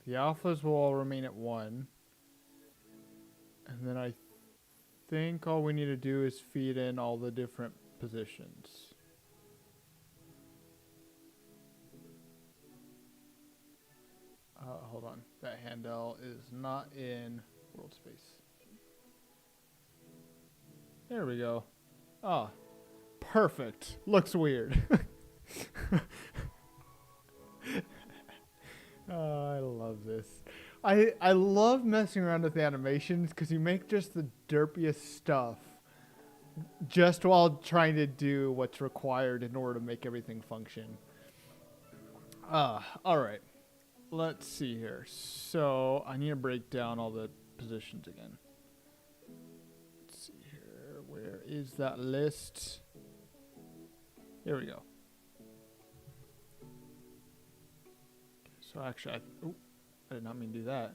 S1: the alphas will all remain at 1. And then I think all we need to do is feed in all the different positions. Hold on. That handle is not in world space. There we go. Ah, perfect. Looks weird. Oh, I love this. I love messing around with the animations because you make just the derpiest stuff just while trying to do what's required in order to make everything function. All right. Let's see here. So I need to break down all the positions again. Let's see here. Where is that list? Here we go. So actually, I did not mean to do that.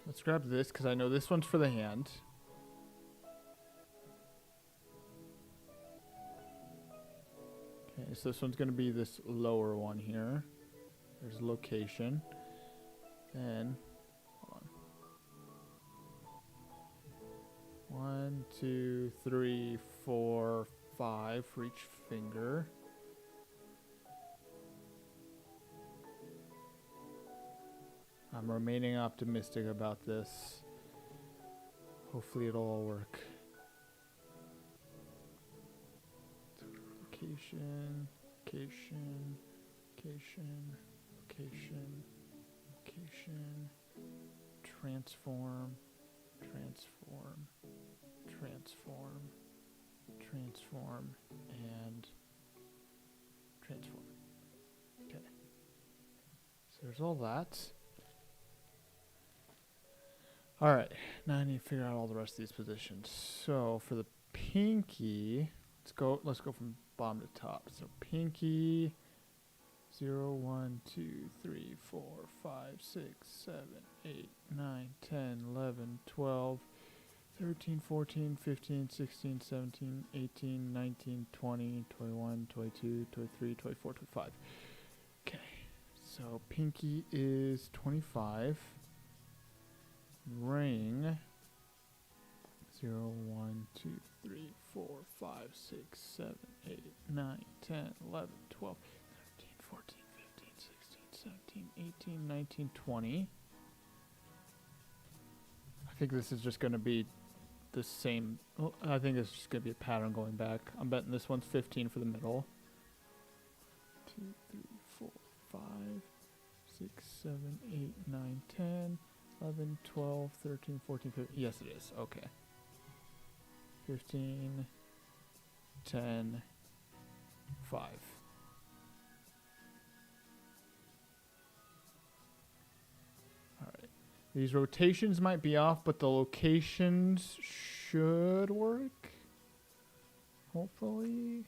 S1: Let's grab this because I know this one's for the hand. Okay, so this one's going to be this lower one here. There's location. Then, hold on. 1, 2, 3, 4, 5 for each finger. I'm remaining optimistic about this. Hopefully it'll all work. Location, location, location, location, location, transform, transform, transform, transform, and transform. Okay. So there's all that. All right, now I need to figure out all the rest of these positions. So for the pinky, let's go from bottom to top. So pinky, 0, 1, 2, 3, 4, 5, 6, 7, 8, 9, 10, 11, 12, 13, 14, 15, 16, 17, 18, 19, 20, 21, 22, 23, 24, 25. Okay, so pinky is 25. Ring 0, 1, 2, 3, 4, 5, 6, 7, 8, 9, 10, 11, 12, 13, 14, 15, 16, 17, 18, 19, 20. I think this is just going to be the same. I think it's just going to be a pattern going back. I'm betting this one's 15 for the middle. 2, 3, 4, 5, 6, 7, 8, 9, 10. 11, 12, 13, 14, 15. Yes, it is. Okay. 15, 10, 5. All right. These rotations might be off, but the locations should work. Hopefully.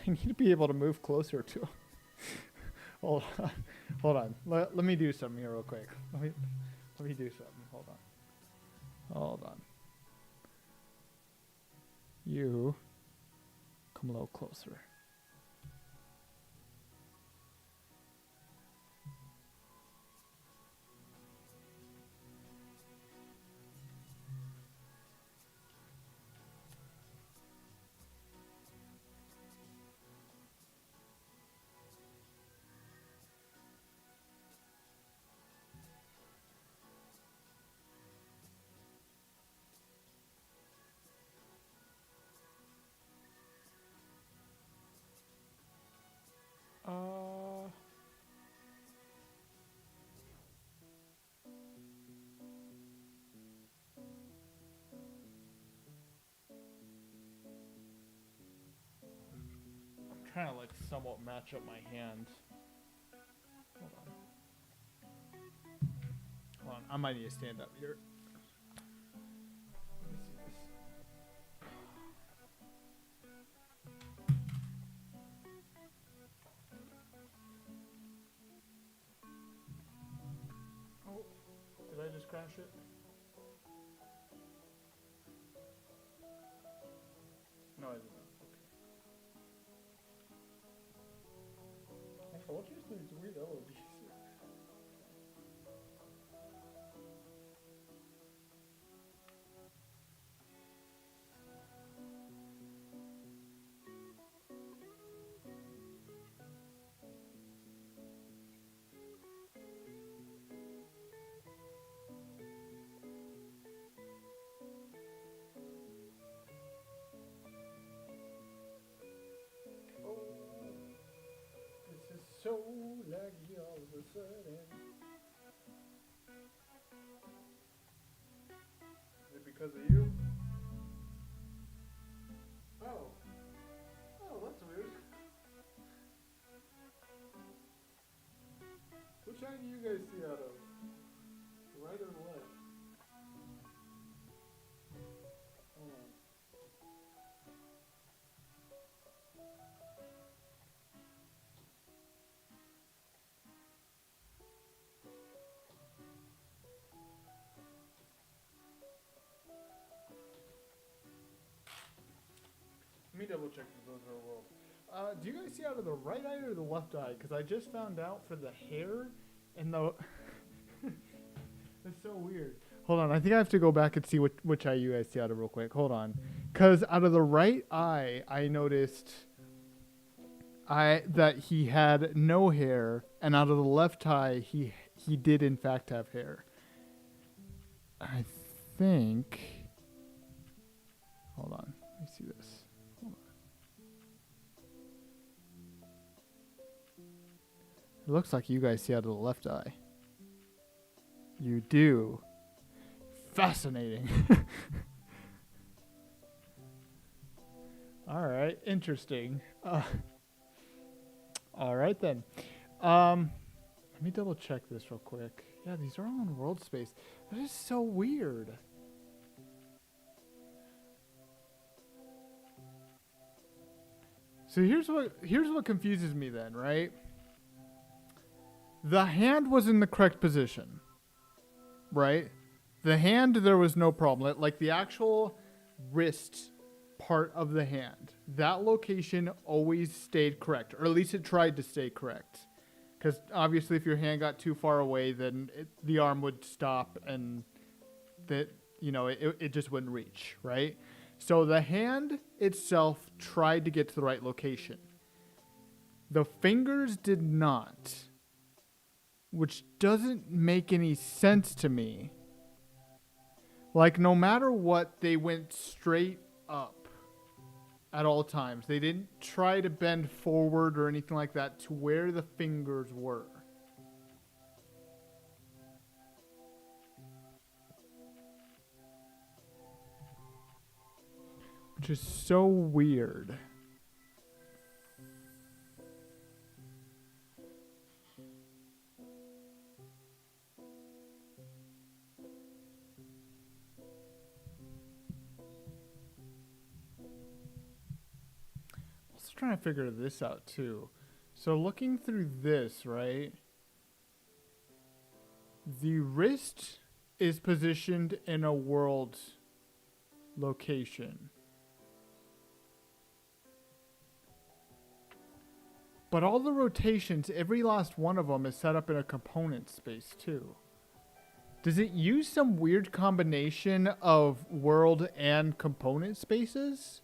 S1: I need to be able to move closer to him. Hold on. Hold on. Let me do something here real quick. Let me do something. Hold on. Hold on. You come a little closer. kind of like somewhat match up my hand. Hold on. Hold on. I might need to stand up here. Let me see this. Oh, did I just crash it? No, I did not. Okay. I told you there's weird allergies. This is so laggy all of a sudden. Is it because of you? Oh. Oh, that's weird. Which eye do you guys see out of? The right or the left? Hold on. Let me double check if those are a world. Do you guys see out of the right eye or the left eye? Because I just found out for the hair and the... It's so weird. Hold on, I think I have to go back and see which eye you guys see out of real quick. Hold on. Because out of the right eye, I noticed that he had no hair, and out of the left eye, he did in fact have hair. I think... Hold on, let me see this. It looks like you guys see out of the left eye. You do. Fascinating. All right, interesting. All right then. Let me double check this real quick. Yeah, these are all in world space. That is so weird. So here's what confuses me then, right? The hand was in the correct position, right? The hand, there was no problem. Like the actual wrist part of the hand, that location always stayed correct, or at least it tried to stay correct. Because obviously if your hand got too far away, then the arm would stop and that, you know, it just wouldn't reach, right? So the hand itself tried to get to the right location. The fingers did not. Which doesn't make any sense to me. Like, no matter what, they went straight up at all times. They didn't try to bend forward or anything like that to where the fingers were. Which is so weird. Trying to figure this out too. So looking through this, right? The wrist is positioned in a world location. But all the rotations, every last one of them is set up in a component space too. Does it use some weird combination of world and component spaces?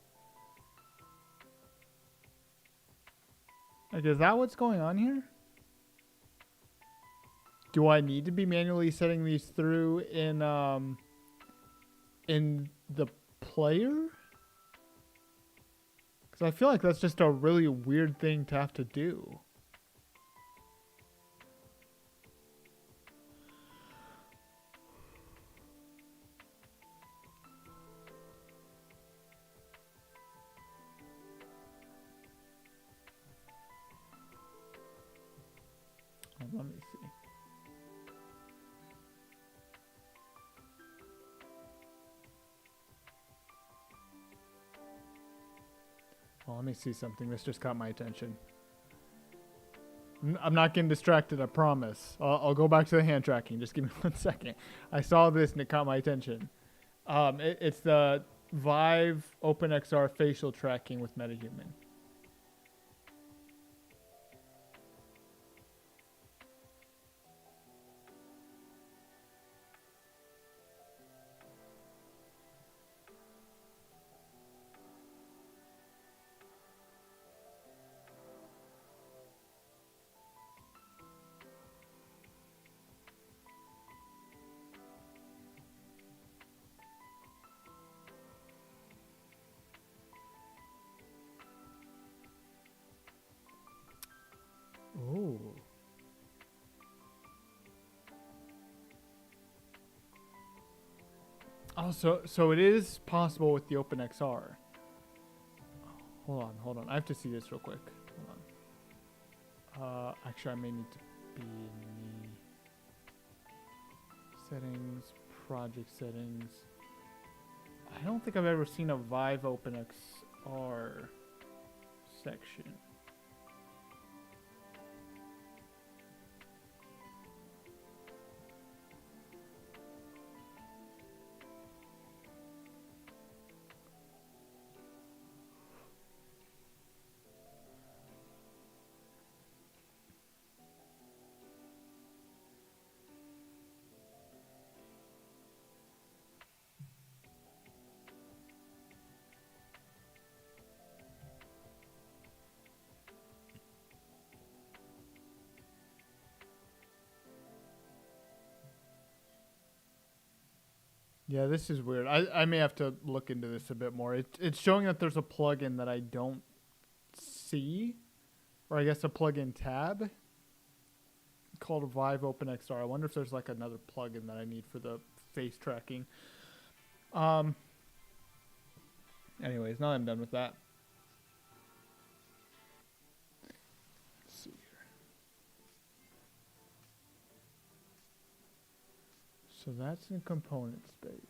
S1: Like, is that what's going on here? Do I need to be manually setting these through in the player? Because I feel like that's just a really weird thing to have to do. Oh, let me see something. This just caught my attention. I'm not getting distracted, I promise. I'll go back to the hand tracking. Just give me 1 second. I saw this and it caught my attention. It's the Vive OpenXR facial tracking with Metahuman. Oh. Oh, so it is possible with the OpenXR. Hold on. I have to see this real quick. Hold on. Actually, I may need to be in the settings, project settings. I don't think I've ever seen a Vive OpenXR section. Yeah, this is weird. I may have to look into this a bit more. It's showing that there's a plugin that I don't see, or I guess a plugin tab called Vive OpenXR. I wonder if there's like another plugin that I need for the face tracking. Anyways, now I'm done with that. Let's see here. So that's in component space.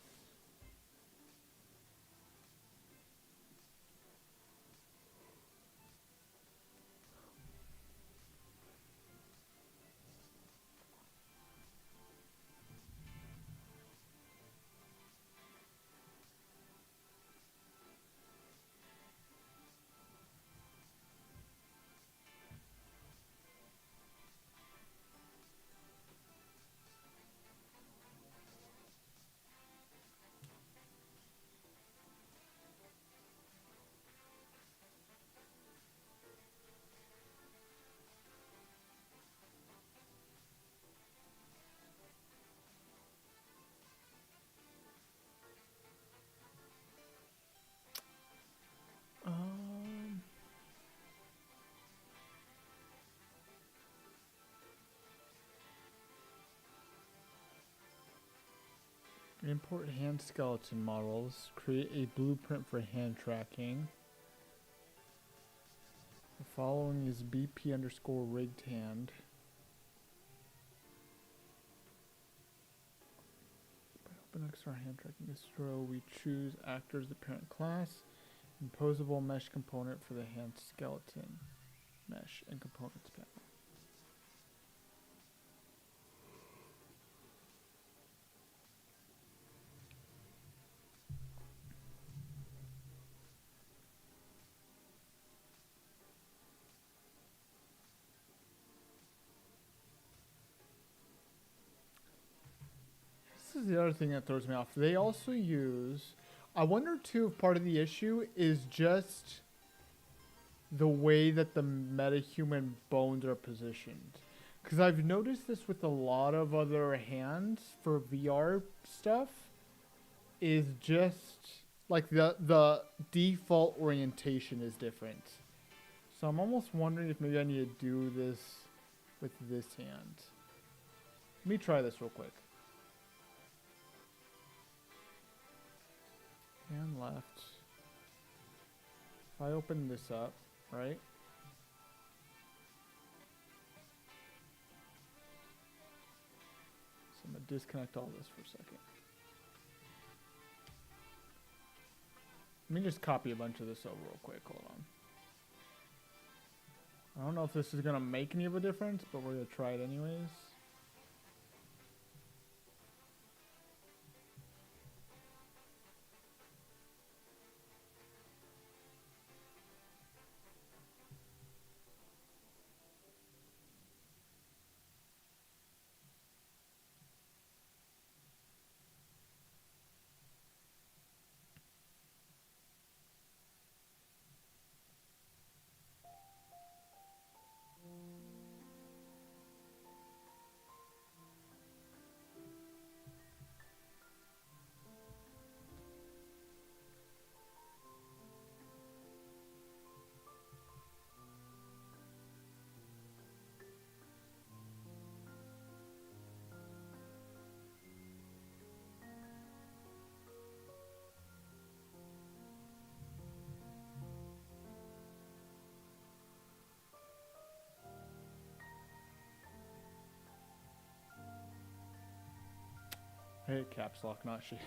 S1: Import hand skeleton models. Create a blueprint for hand tracking. The following is BP underscore rigged hand. By OpenXR hand tracking this row, we choose actor as the parent class. Imposable mesh component for the hand skeleton. Mesh and components panel. This is the other thing that throws me off. They also use, I wonder too if part of the issue is just the way that the metahuman bones are positioned. Because I've noticed this with a lot of other hands for VR stuff, is just like the default orientation is different. So I'm almost wondering if maybe I need to do this with this hand. Let me try this real quick. Hand left. If I open this up, right? So I'm going to disconnect all this for a second. Let me just copy a bunch of this over real quick. Hold on. I don't know if this is going to make any of a difference, but we're going to try it anyways. Hey, caps lock, not shift.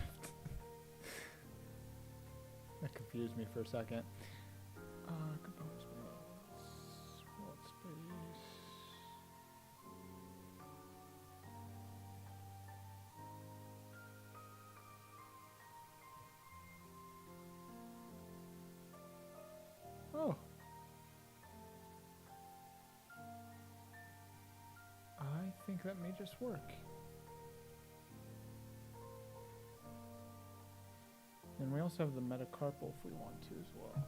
S1: That confused me for a second. Component space, world space. Oh. I think that may just work. And we also have the metacarpal if we want to as well.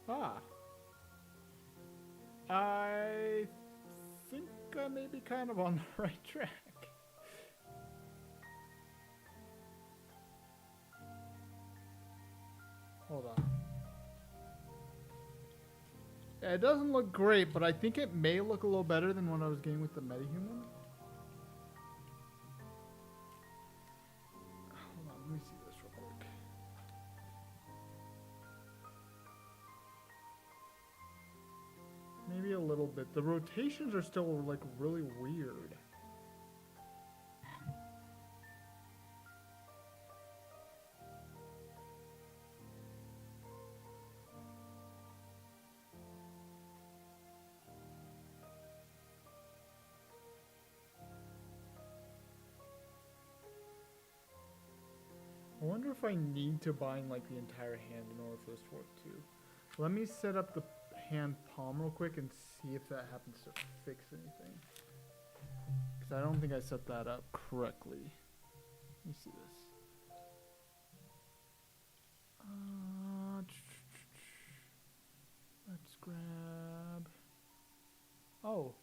S1: Ah. I think I may be kind of on the right track. Hold on. Yeah, it doesn't look great, but I think it may look a little better than when I was getting with the Metahuman. Hold on, let me see this real quick. Maybe a little bit. The rotations are still like really weird. I wonder if I need to bind like the entire hand in order for this to work too. Let me set up the hand palm real quick and see if that happens to fix anything. Because I don't think I set that up correctly. Let me see this. Let's grab... Oh.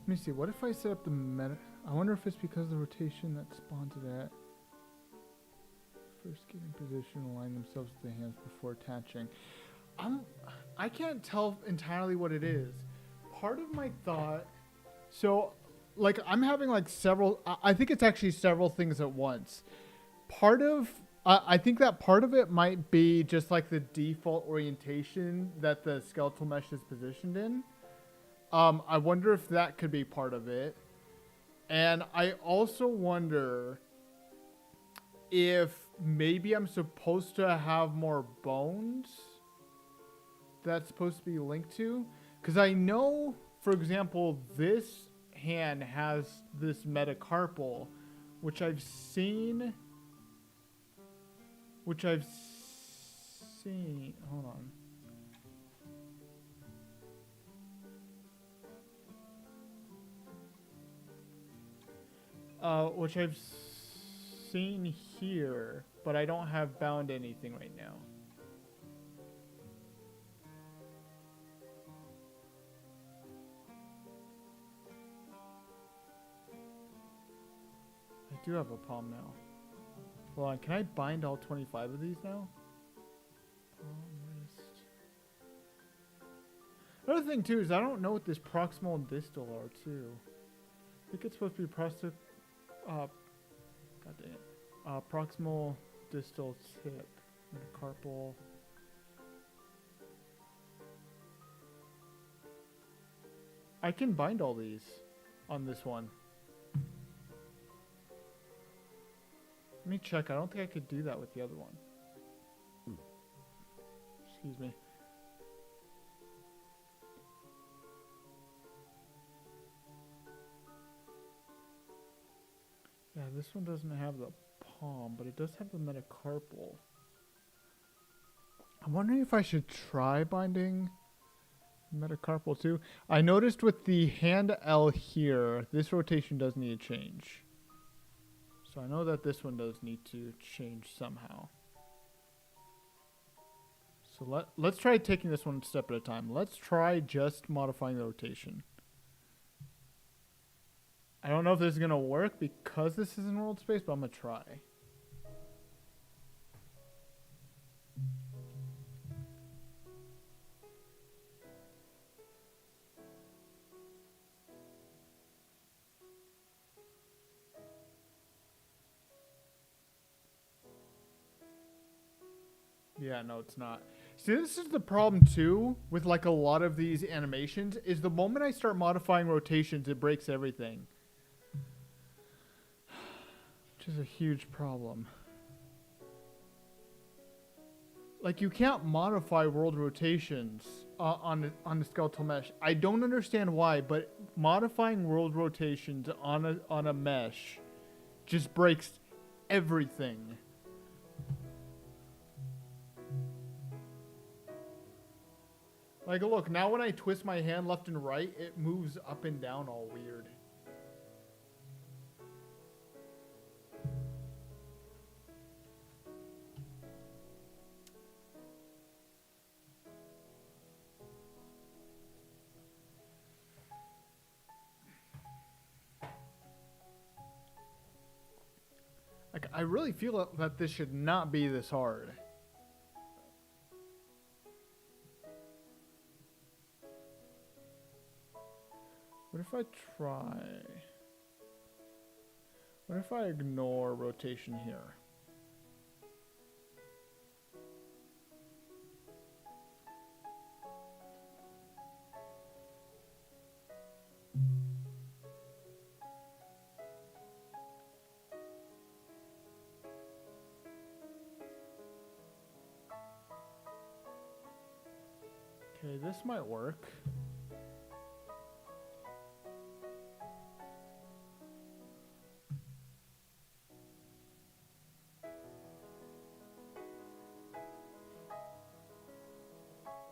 S1: Let me see, what if I set up the meta... I wonder if it's because of the rotation that spawns it at. First get in position, align themselves with the hands before attaching. I can't tell entirely what it is. Part of my thought... So, like, I'm having like several... I think it's actually several things at once. Part of... I think that part of it might be just like the default orientation that the skeletal mesh is positioned in. I wonder if that could be part of it. And I also wonder if maybe I'm supposed to have more bones that's supposed to be linked to. Because I know, for example, this hand has this metacarpal, which I've seen. Hold on. Which I've seen here, but I don't have bound anything right now. I do have a palm now. Hold on, can I bind all 25 of these now? Palm, wrist. Another thing too is I don't know what this proximal and distal are too. I think it's supposed to be God dang it. Proximal, distal, tip, metacarpal. I can bind all these on this one. Let me check. I don't think I could do that with the other one. Excuse me. Yeah, this one doesn't have the palm, but it does have the metacarpal. I'm wondering if I should try binding metacarpal too. I noticed with the hand L here, this rotation does need to change. So I know that this one does need to change somehow. So let's try taking this one step at a time. Let's try just modifying the rotation. I don't know if this is going to work because this is in world space, but I'm going to try. Yeah, no, it's not. See, this is the problem too with like a lot of these animations is the moment I start modifying rotations, it breaks everything. Which is a huge problem. Like you can't modify world rotations on the skeletal mesh. I don't understand why, but modifying world rotations on a mesh just breaks everything. Like, look, now when I twist my hand left and right, it moves up and down all weird. Like, I really feel that this should not be this hard. What if I try? What if I ignore rotation here? Okay, this might work.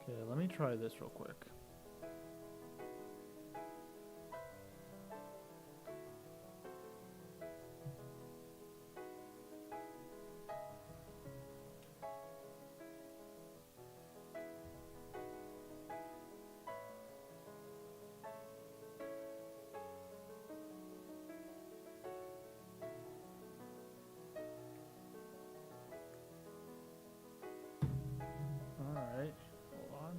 S1: Okay, let me try this real quick. All right, hold on.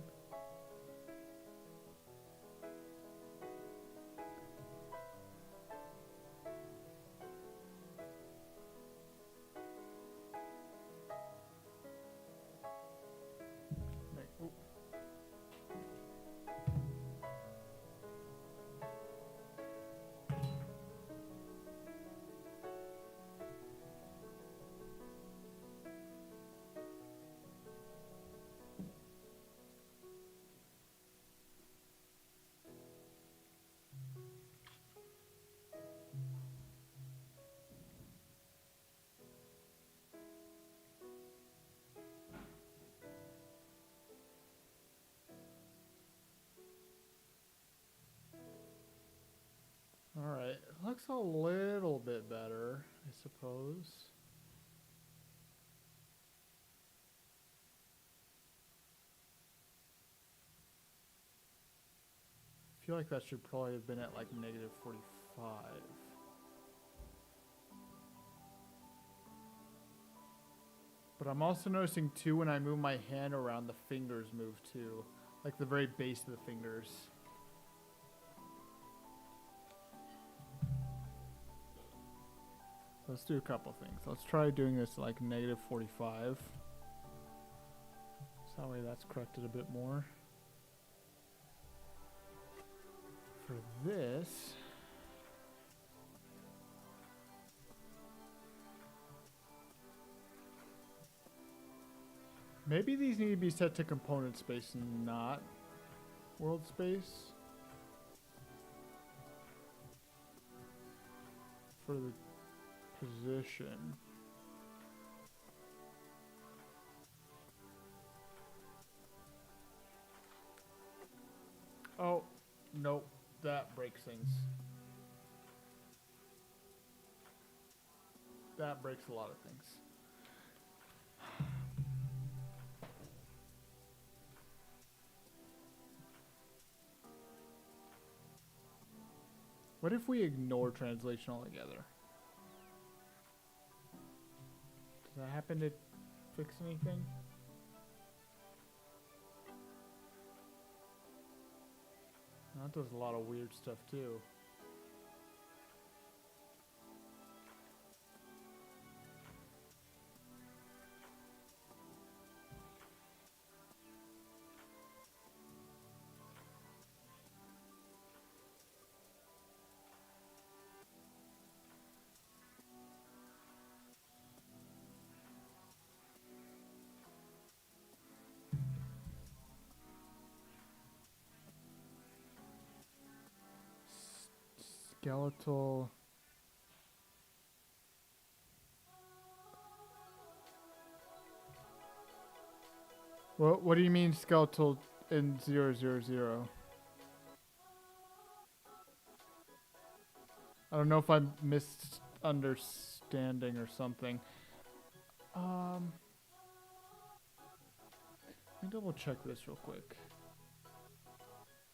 S1: a little bit better, I suppose. I feel like that should probably have been at like negative 45. But I'm also noticing too when I move my hand around, the fingers move too. Like the very base of the fingers. Let's do a couple things. Let's try doing this like negative 45. So that way that's corrected a bit more. For this, maybe these need to be set to component space and not world space. For the position. Oh, nope. That breaks things. That breaks a lot of things. What if we ignore translation altogether? Does that happen to fix anything? That does a lot of weird stuff too. Skeletal. What do you mean skeletal in 000? I don't know if I'm misunderstanding or something. Let me double check this real quick.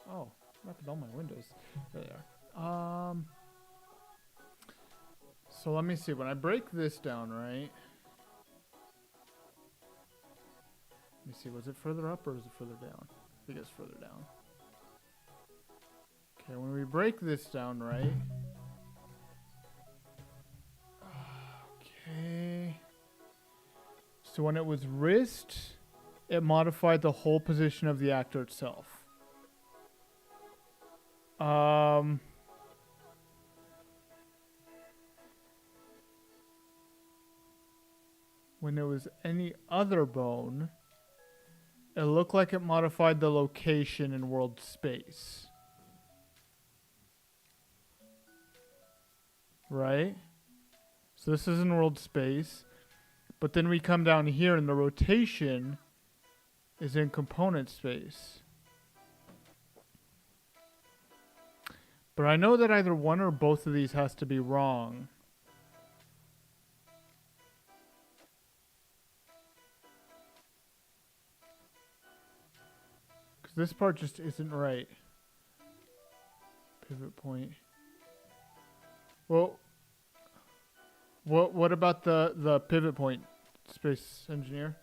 S1: Oh, what happened to all my windows? There they are. So let me see. When I break this down, right? Let me see. Was it further up or is it further down? I think it's further down. Okay, when we break this down, right? Okay. So when it was wrist, it modified the whole position of the actor itself. When it was any other bone, it looked like it modified the location in world space. Right? So this is in world space. But then we come down here and the rotation is in component space. But I know that either one or both of these has to be wrong. Because this part just isn't right. Pivot point. Well, what about the pivot point, space engineer?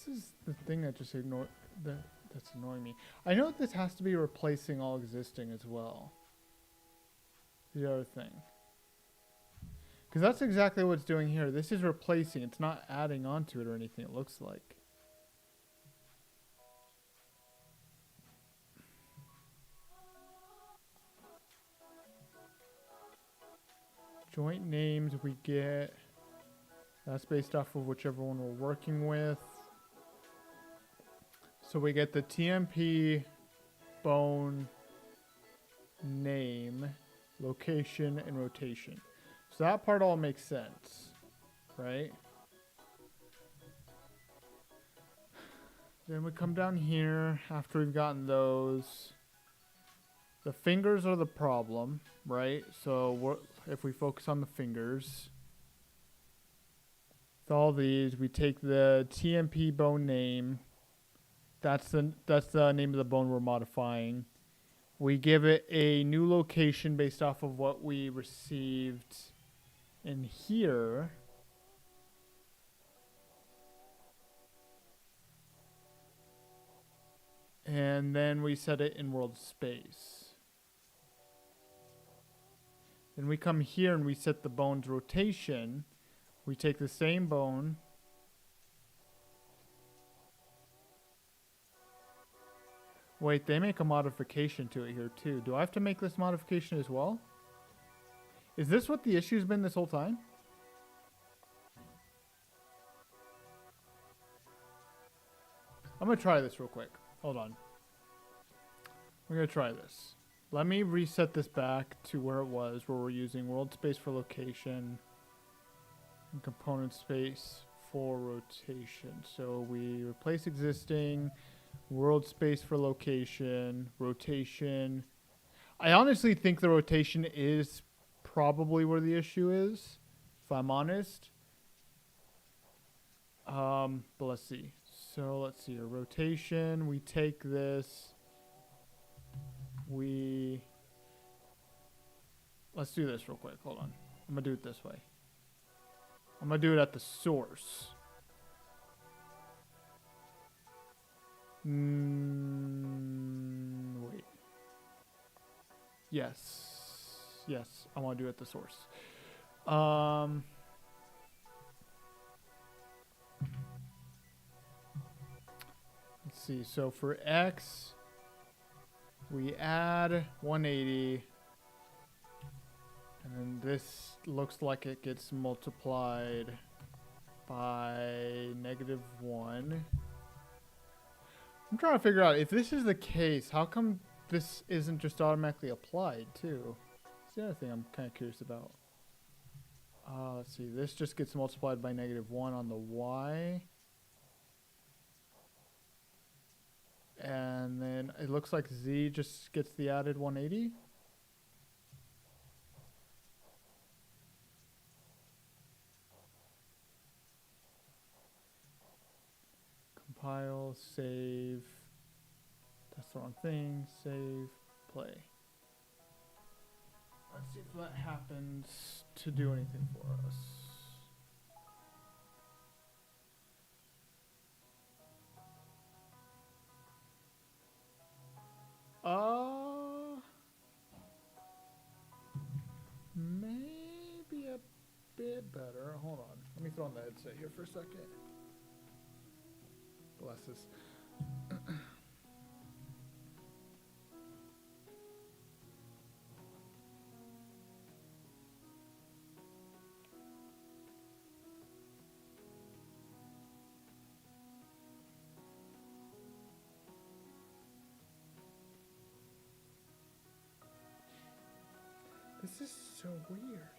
S1: This is the thing that just that's annoying me. I know this has to be replacing all existing as well. The other thing. Because that's exactly what it's doing here. This is replacing. It's not adding on to it or anything, it looks like. Joint names we get. That's based off of whichever one we're working with. So we get the TMP bone name, location, and rotation. So that part all makes sense, right? Then we come down here after we've gotten those. The fingers are the problem, right? So if we focus on the fingers, with all these, we take the TMP bone name. That's the name of the bone we're modifying. We give it a new location based off of what we received in here. And then we set it in world space. Then we come here and we set the bone's rotation. We take the same bone. Wait, they make a modification to it here too. Do I have to make this modification as well? Is this what the issue's been this whole time? I'm going to try this real quick. Hold on. We're going to try this. Let me reset this back to where it was, where we're using world space for location and component space for rotation. So we replace existing, world space for location, rotation. I honestly think the rotation is probably where the issue is, if I'm honest. But let's see. So let's see, a rotation, we take this, let's do this real quick, hold on. I'm gonna do it this way. I'm gonna do it at the source. Wait. Yes, I wanna do it at the source. Let's see, so for X, we add 180, and then this looks like it gets multiplied by -1. I'm trying to figure out, if this is the case, how come this isn't just automatically applied too? That's the other thing I'm kind of curious about. Let's see, this just gets multiplied by -1 on the Y. And then it looks like Z just gets the added 180. Compile, save. That's the wrong thing. Save, play. Let's see if that happens to do anything for us. Maybe a bit better. Hold on. Let me throw on the headset here for a second. Bless. This is so weird.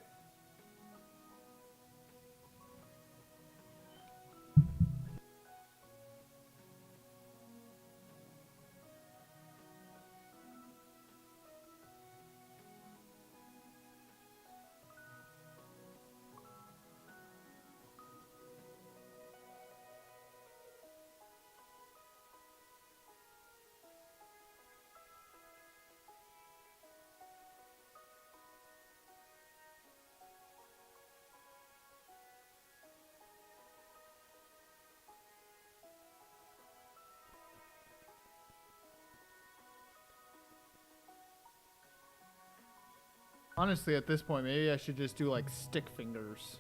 S1: Honestly, at this point, maybe I should just do like stick fingers.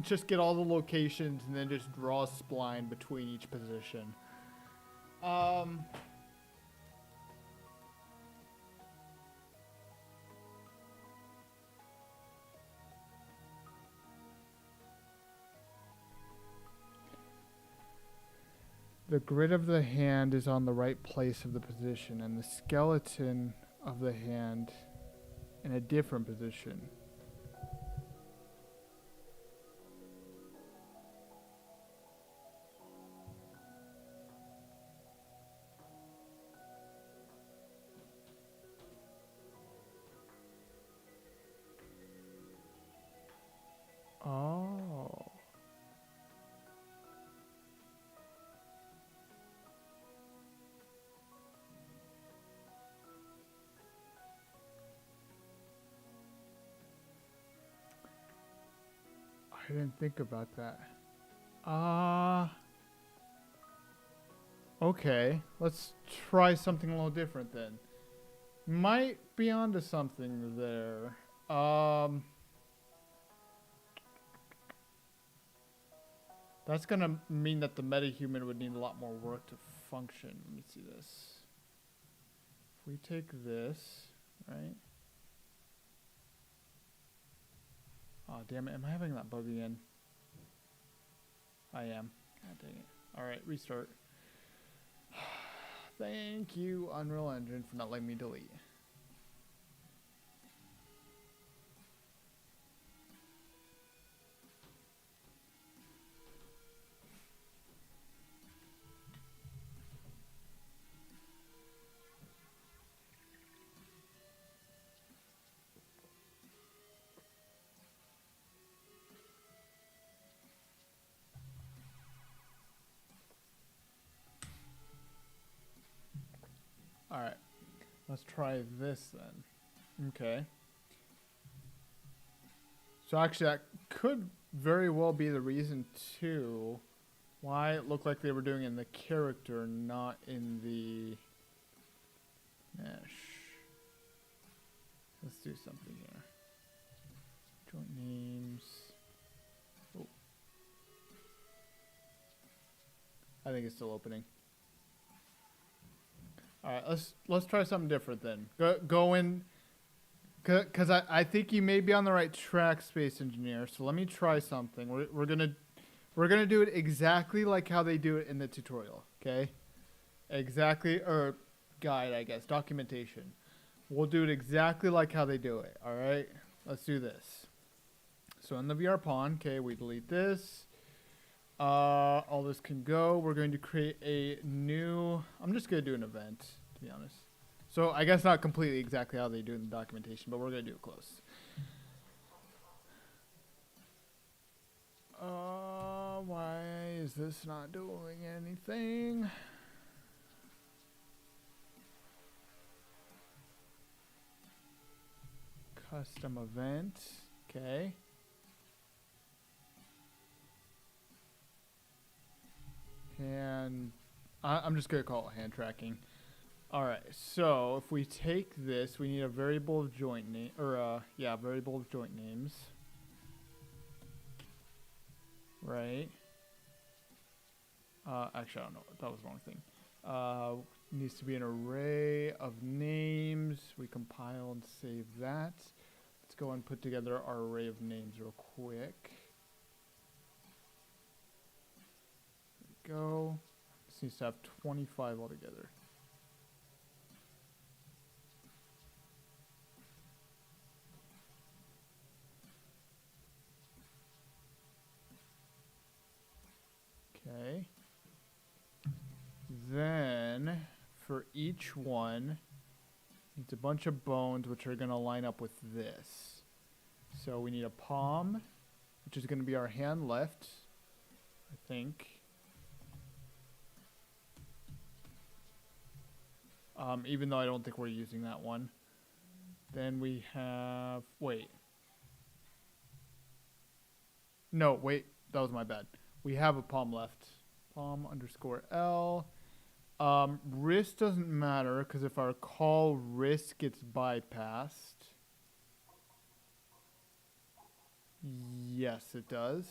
S1: Just get all the locations and then just draw a spline between each position. The grid of the hand is on the right place of the position, and the skeleton of the hand in a different position. Oh. I didn't think about that. Okay. Let's try something a little different then. Might be onto something there. That's gonna mean that the metahuman would need a lot more work to function. Let me see this. If we take this, right? Oh, damn it. Am I having that bug again? I am. God dang it. Alright, restart. Thank you, Unreal Engine, for not letting me delete. Alright, let's try this then. Okay. So actually that could very well be the reason too why it looked like they were doing it in the character, not in the mesh. Let's do something here. Joint names. Oh. I think it's still opening. All right, let's try something different then. Go in, cause I think you may be on the right track, Space Engineer. So let me try something. We're gonna do it exactly like how they do it in the tutorial. Okay, exactly, or guide, I guess, documentation. We'll do it exactly like how they do it. All right, let's do this. So in the VR pawn, okay, we delete this. All this can go. We're going to create a new, I'm just going to do an event, to be honest. So I guess not completely exactly how they do it in the documentation, but we're going to do it close. Why is this not doing anything? Custom event, okay. And I'm just going to call it hand tracking. All right, so if we take this, we need a variable of joint name, or yeah, variable of joint names. Right. Actually, I don't know. That was the wrong thing. Needs to be an array of names. We compile and save that. Let's go and put together our array of names real quick. Go. This needs to have 25 altogether. Okay. Then for each one, it's a bunch of bones which are going to line up with this. So we need a palm, which is going to be our hand left, I think. Even though I don't think we're using that one. Then we have, wait. No, wait, that was my bad. We have a palm left. Palm underscore L. Wrist doesn't matter because if our call wrist gets bypassed. Yes, it does.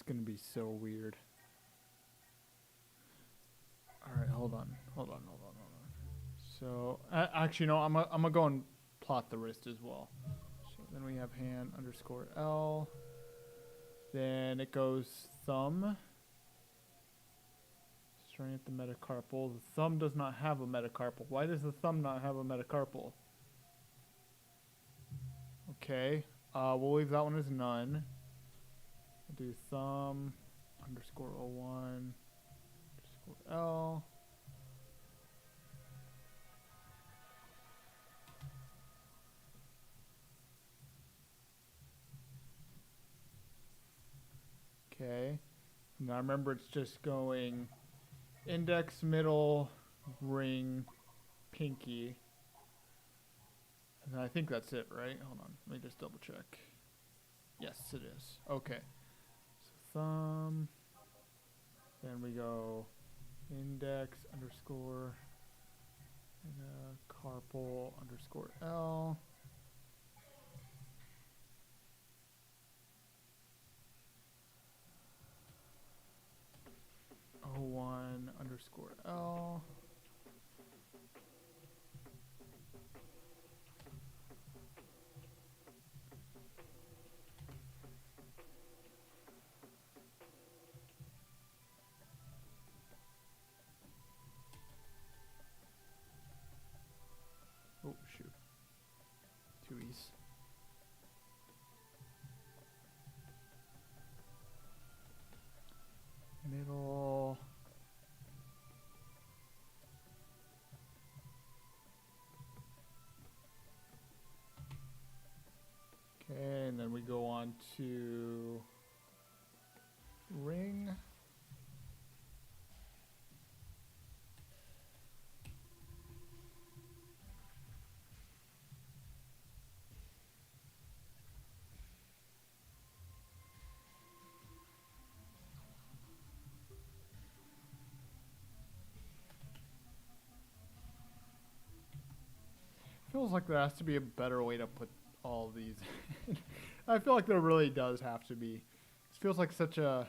S1: is going to be so weird. All right, hold on. So, actually, no, I'm going to go and plot the wrist as well. So then we have hand underscore L. Then it goes thumb. Starting at the metacarpal. The thumb does not have a metacarpal. Why does the thumb not have a metacarpal? Okay. We'll leave that one as none. We'll do thumb underscore O1 underscore L. Okay. Now remember it's just going index, middle, ring, pinky. And I think that's it, right? Hold on. Let me just double check. Yes, it is. Okay. So thumb. Then we go index underscore carpal underscore L. O1 underscore L. Oh, shoot. 2 E's. Middle. Okay, and then we go on to ring. Feels like there has to be a better way to put all these in. I feel like there really does have to be. This feels like such a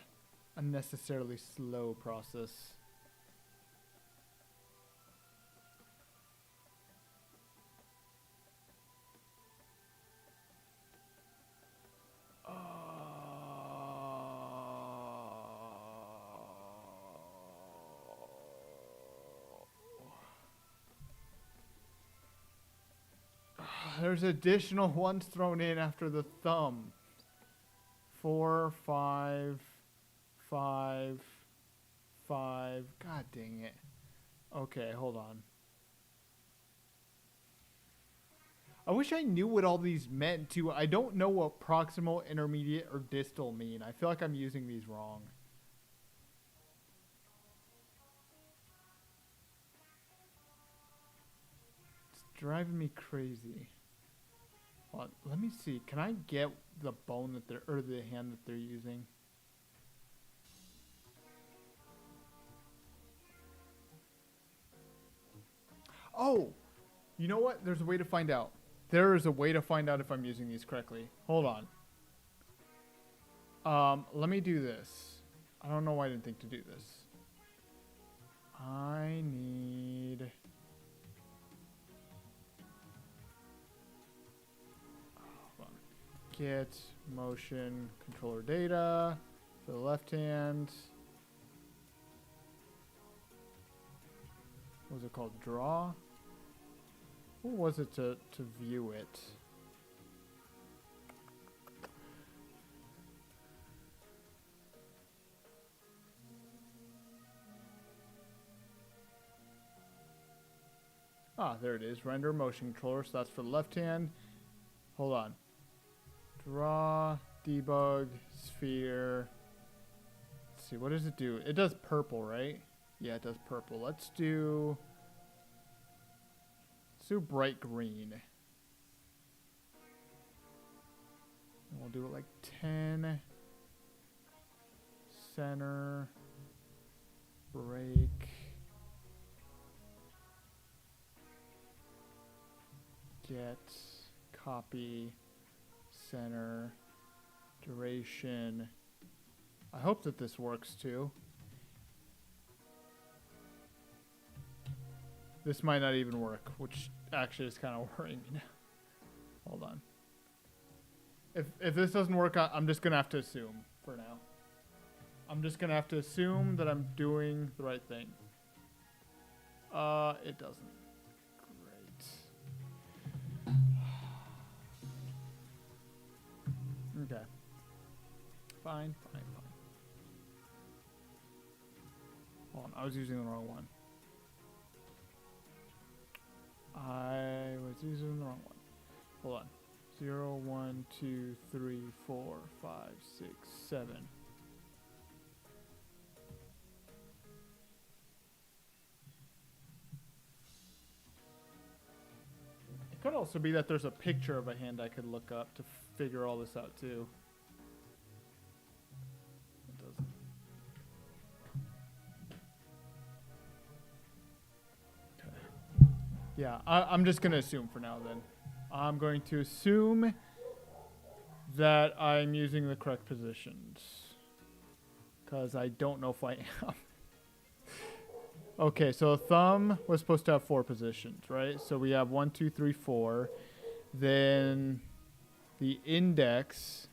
S1: unnecessarily slow process. There's additional ones thrown in after the thumb. 4, 5, 5, 5. God dang it. Okay, hold on. I wish I knew what all these meant too. I don't know what proximal, intermediate, or distal mean. I feel like I'm using these wrong. It's driving me crazy. Well, let me see. Can I get the bone that they're, or the hand that they're using? Oh, you know what? There's a way to find out. There is a way to find out if I'm using these correctly. Hold on. Let me do this. I don't know why I didn't think to do this. I need... Get motion controller data for the left hand. What was it called? Draw? What was it to view it? Ah, there it is. Render motion controller. So that's for the left hand. Hold on. Draw, debug, sphere. Let's see, what does it do? It does purple, right? Yeah, it does purple. Let's do bright green. And we'll do it like 10. Center. Break. Get. Copy. Center, duration, I hope that this works too. This might not even work, which actually is kind of worrying me now. Hold on. If this doesn't work, I'm just gonna have to assume for now. I'm just gonna have to assume that I'm doing the right thing. It doesn't. Great. Okay. Fine. Hold on, I was using the wrong one. I was using the wrong one. Hold on. 0, 1, 2, 3, 4, 5, 6, 7. It could also be that there's a picture of a hand I could look up to figure all this out too. It doesn't. Okay. Yeah, I'm just going to assume for now then. I'm going to assume that I'm using the correct positions. Because I don't know if I am. Okay, so a thumb was supposed to have 4 positions, right? So we have 1, 2, 3, 4. Then the index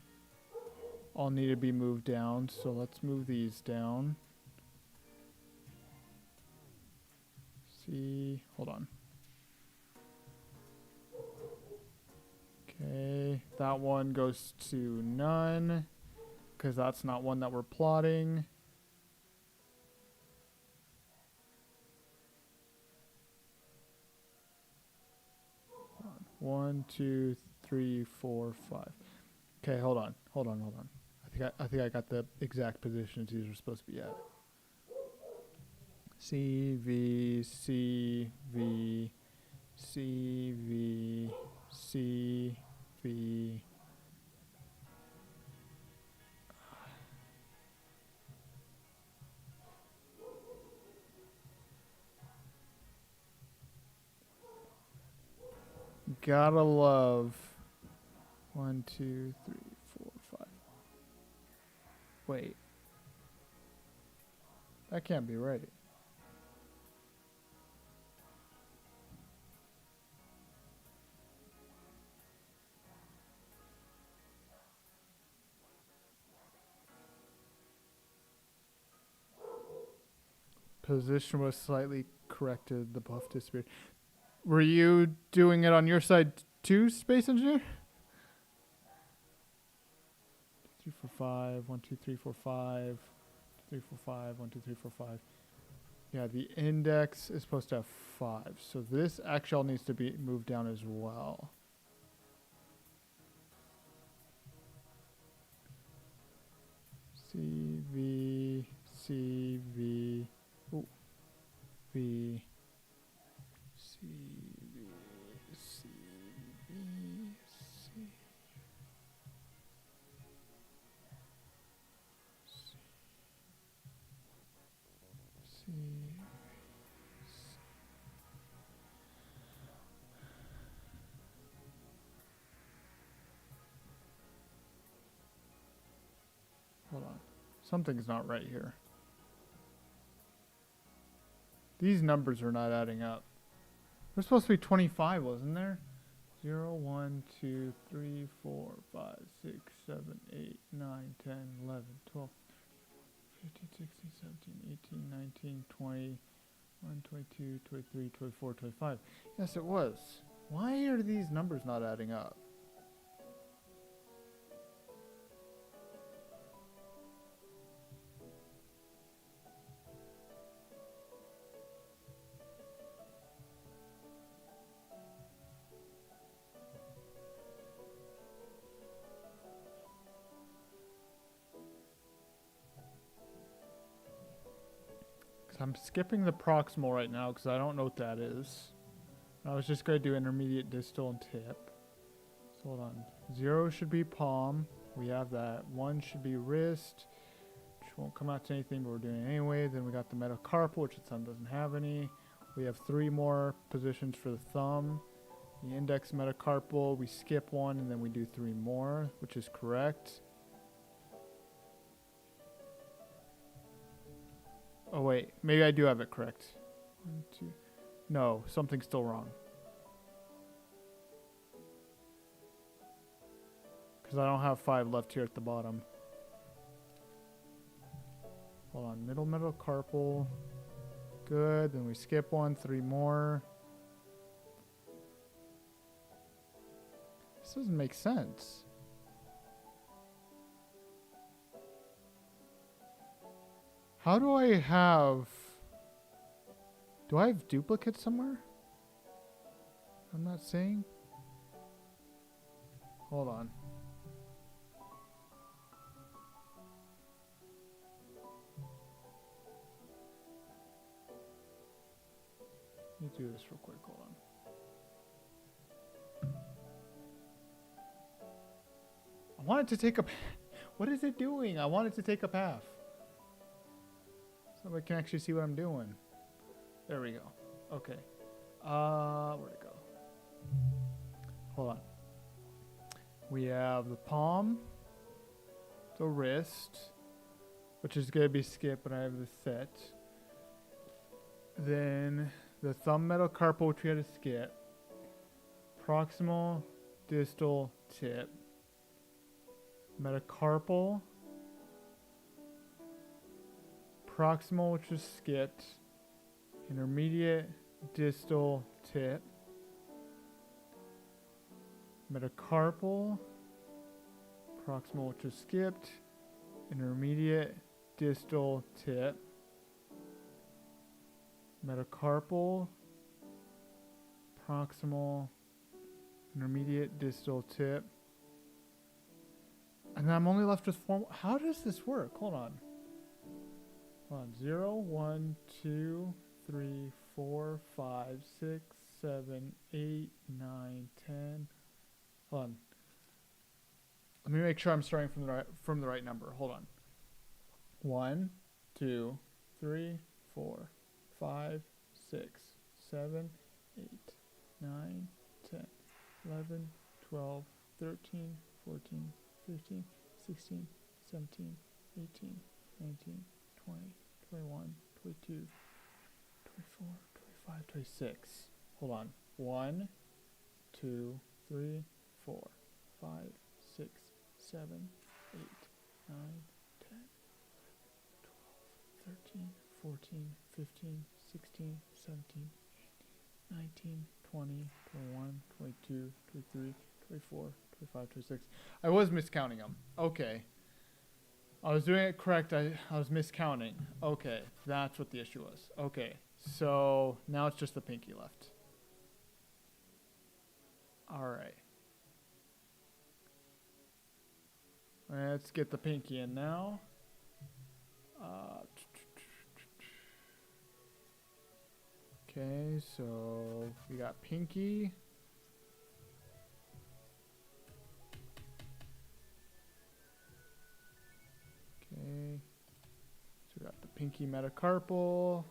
S1: all need to be moved down. So let's move these down. See, hold on. Okay, that one goes to none, because that's not one that we're plotting. Hold on. 1, 2, 3, 4, 5. Okay, hold on. I think I got the exact positions these are supposed to be at. C, V, C, V, C, V, C, V. Gotta love 1, 2, 3, 4, 5. Wait. That can't be right. Position was slightly corrected. The buff disappeared. Were you doing it on your side too, Space Engineer? 2, 3, 4, 5. 1, 2, 3, 4, 5. 3, 4, 5. 1, 2, 3, 4, 5. Yeah, the index is supposed to have 5. So this actually needs to be moved down as well. C, V, C, V. Ooh. V, C, V, C, V, C, C, hold on. Something's not right here. These numbers are not adding up. There's supposed to be 25, wasn't there? 0, 1, 2, 3, 4, 5, 6, 7, 8, 9, 10, 11, 12, 15, 16, 17, 18, 19, 20, 21, 22, 23, 24, 25. Yes, it was. Why are these numbers not adding up? I'm skipping the proximal right now because I don't know what that is. I was just going to do intermediate, distal, and tip. So hold on. 0 should be palm. We have that. 1 should be wrist, which won't come out to anything, but we're doing it anyway. Then we got the metacarpal, which the thumb doesn't have any. We have 3 more positions for the thumb. The index, metacarpal, we skip 1, and then we do 3 more, which is correct. Oh wait, maybe I do have it correct. 1, 2. No, something's still wrong. Because I don't have 5 left here at the bottom. Hold on, middle metacarpal. Good, then we skip 1, 3 more. This doesn't make sense. How do I have... Do I have duplicates somewhere? I'm not saying. Hold on. Let me do this real quick. Hold on. I want it to take up... What is it doing? I want it to take up half. So I can actually see what I'm doing. There we go. Okay. Where'd it go? Hold on. We have the palm, the wrist, which is going to be skip, but I have the set. Then the thumb metacarpal, which we had to skip. Proximal, distal, tip. Metacarpal. Proximal, which was skipped. Intermediate, distal, tip. Metacarpal. Proximal, which was skipped. Intermediate, distal, tip. Metacarpal. Proximal. Intermediate, distal, tip. And then I'm only left with 4. How does this work? Hold on. Hold on. 0, 1, 2, 3, 4, 5, 6, 7, 8, 9, 10. Hold on. Let me make sure I'm starting from the right number. Hold on. 1, 2, 3, 4, 5, 6, 7, 8, 9, 10, 11, 12, 13, 14, 15, 16, 17, 18, 19, 20, 21, 22, 24, 25, 26. Hold on. 1, 2, 3, 4, 5, 6, 7, 8, 9, 10, 12, 13, 14, 15, 16, 17, 19, 20, 21, 22, 23, 24, 25, 26. I was miscounting them. Okay. I was doing it correct. I was miscounting. Okay. That's what the issue was. Okay. So now it's just the pinky left. All right. Let's get the pinky in now. Okay, so we got pinky. Okay, so we got the pinky metacarpal,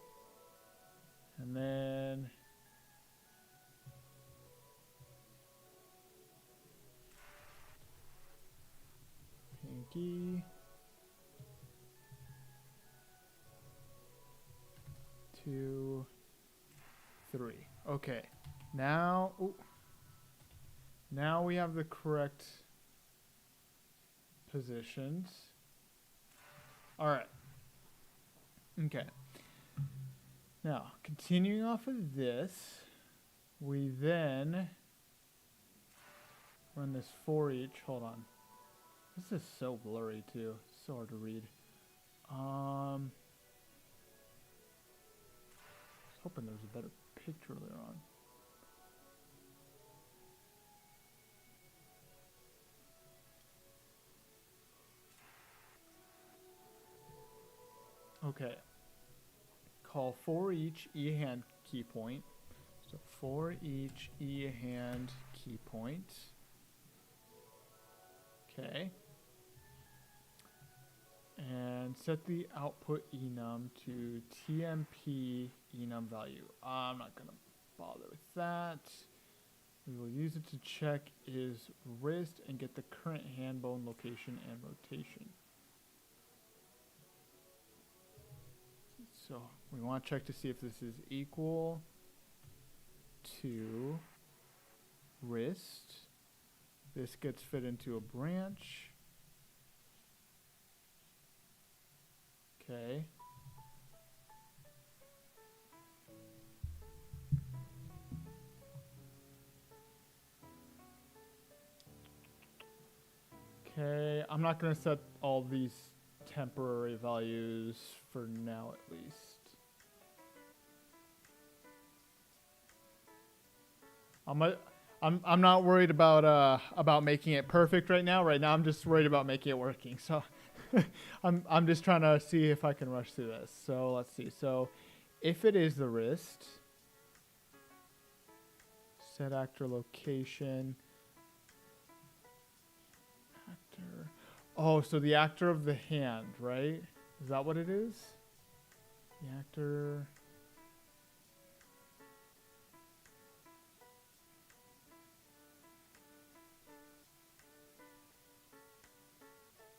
S1: and then pinky, 2, 3. Okay, now, now we have the correct positions. All right. Okay. Now, continuing off of this, we then run this for each. Hold on. This is so blurry too. So hard to read. I was hoping there was a better picture later on. Okay. Call for each E hand key point. So for each E hand key point. Okay. And set the output enum to TMP enum value. I'm not going to bother with that. We will use it to check his wrist and get the current hand bone location and rotation. So we want to check to see if this is equal to wrist. This gets fit into a branch. Okay. Okay, I'm not going to set all these temporary values for now at least. I'm not worried about making it perfect right now. Right now I'm just worried about making it working. So I'm just trying to see if I can rush through this. So let's see. So if it is the wrist, set actor location. Actor. Oh, so the actor of the hand, right? Is that what it is? The actor.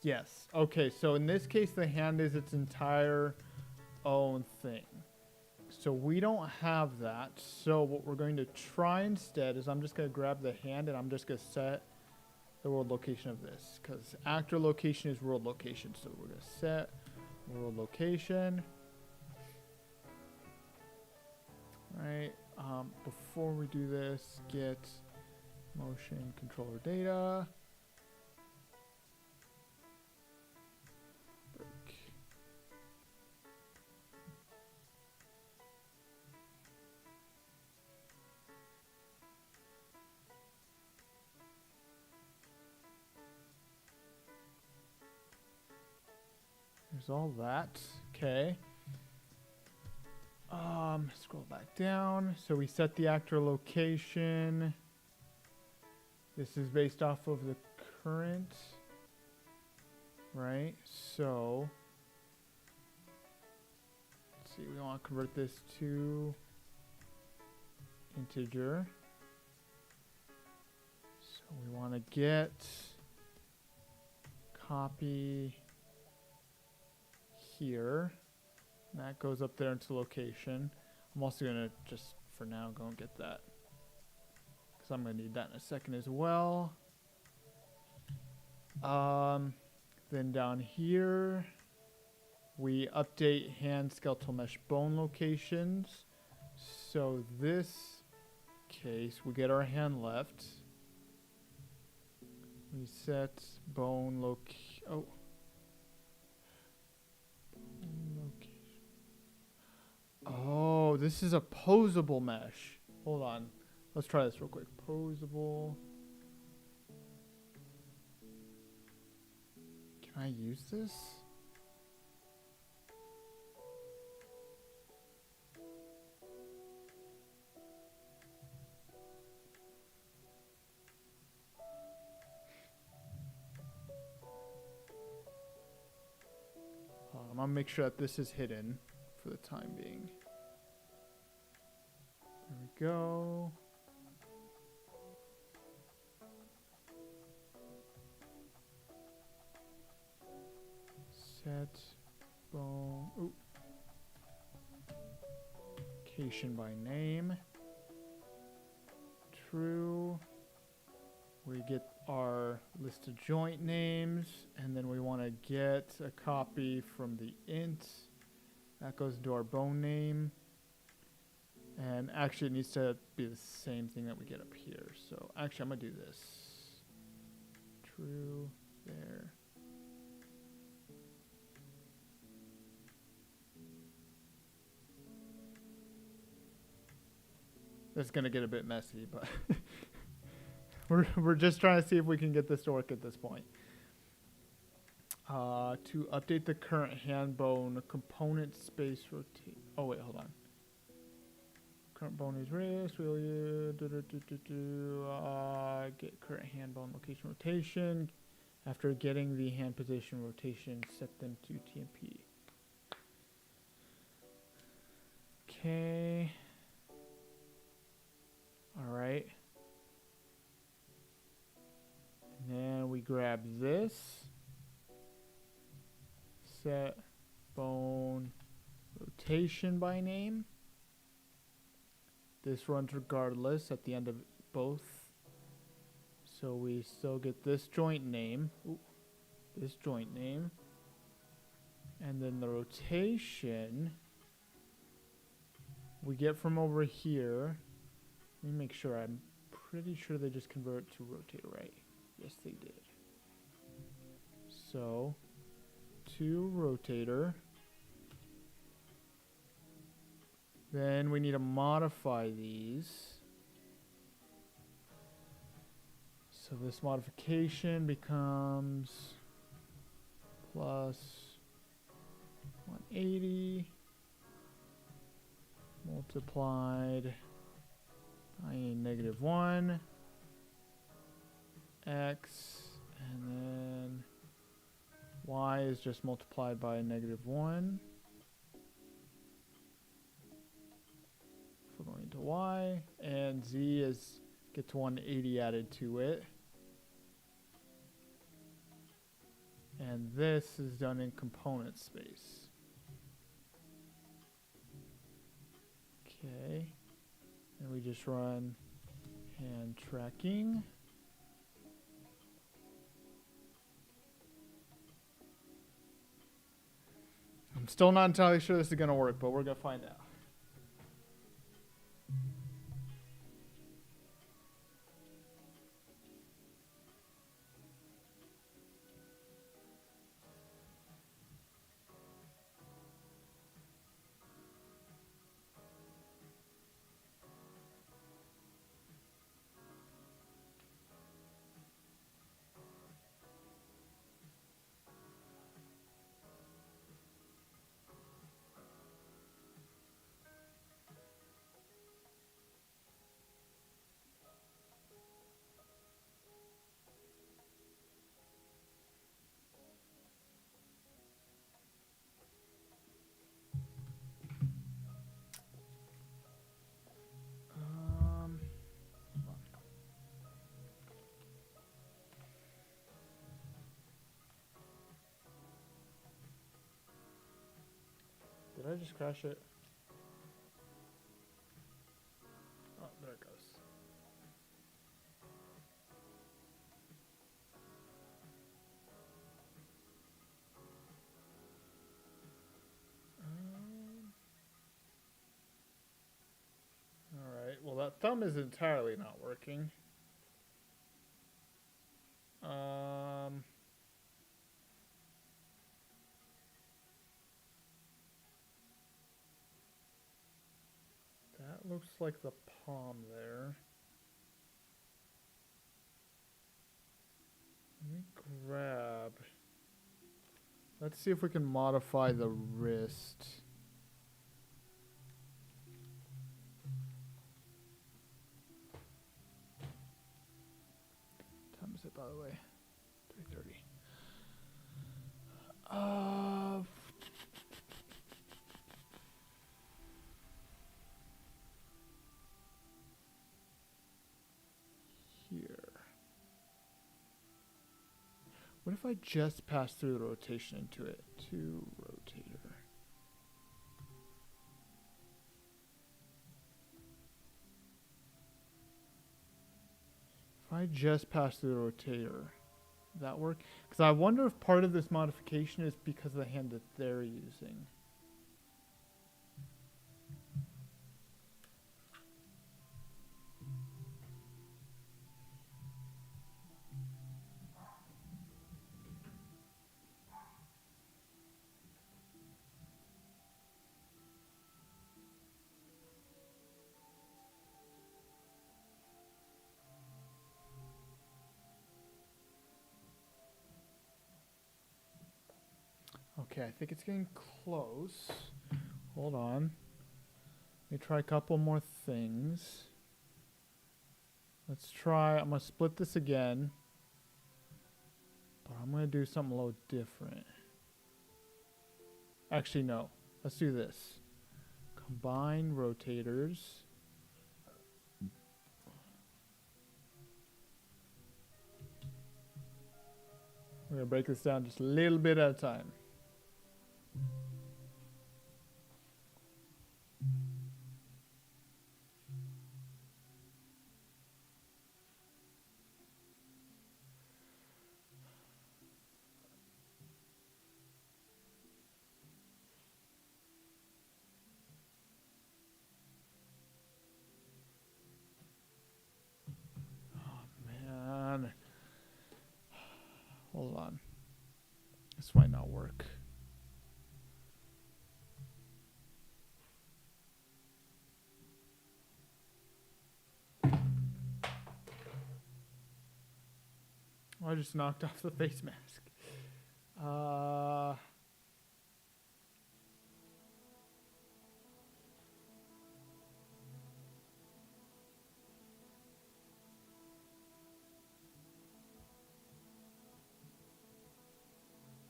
S1: Yes. Okay, so in this case, the hand is its entire own thing. So we don't have that. So what we're going to try instead is I'm just going to grab the hand and I'm just going to set the world location of this. Because actor location is world location. So we're going to set world location. Right. Before we do this, get motion controller data. There's all that. Okay. Scroll back down. So we set the actor location. This is based off of the current, right? So let's see, we want to convert this to integer. So we want to get copy here. And that goes up there into location. I'm also going to just, for now, go and get that. Because I'm going to need that in a second as well. Then down here, we update hand, skeletal mesh, bone locations. So this case, we get our hand left. We set bone oh. Oh, this is a posable mesh. Hold on. Let's try this real quick. Posable. Can I use this? I'm gonna make sure that this is hidden for the time being. There we go. Set bone. Ooh. Location by name. True. We get our list of joint names, and then we want to get a copy from the int. That goes into our bone name. And actually it needs to be the same thing that we get up here. So actually I'm going to do this. True. There. That's going to get a bit messy, but we're just trying to see if we can get this to work at this point. To update the current hand bone component space rotate. Oh wait, hold on. Current bone is wrist. Will you get current hand bone location rotation? After getting the hand position rotation, set them to TMP. Okay. All right. And then we grab this. Set bone rotation by name. This runs regardless at the end of both. So we still get this joint name. Ooh, this joint name. And then the rotation we get from over here. Let me make sure. I'm pretty sure they just convert to rotate, right? Yes, they did. So, to rotator. Then we need to modify these. So this modification becomes plus 180 multiplied by -1 x, and then y is just multiplied by -1. If we're going to y, and z gets 180 added to it. And this is done in component space. Okay. And we just run hand tracking. I'm still not entirely sure this is going to work, but we're going to find out. Did I just crash it? Oh, there it goes. Alright, well that thumb is entirely not working. That looks like the palm there. Let me grab. Let's see if we can modify the wrist. What time is it, by the way? 3:30. Here. What if I just pass through the rotation into it? To rotator. If I just pass through the rotator, that work? Because I wonder if part of this modification is because of the hand that they're using. Okay, I think it's getting close. Hold on. Let me try a couple more things. Let's try, I'm going to split this again. But I'm going to do something a little different. Actually, no. Let's do this. Combine rotators. We're going to break this down just a little bit at a time. Hold on. This might not work. I just knocked off the face mask.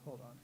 S1: Hold on.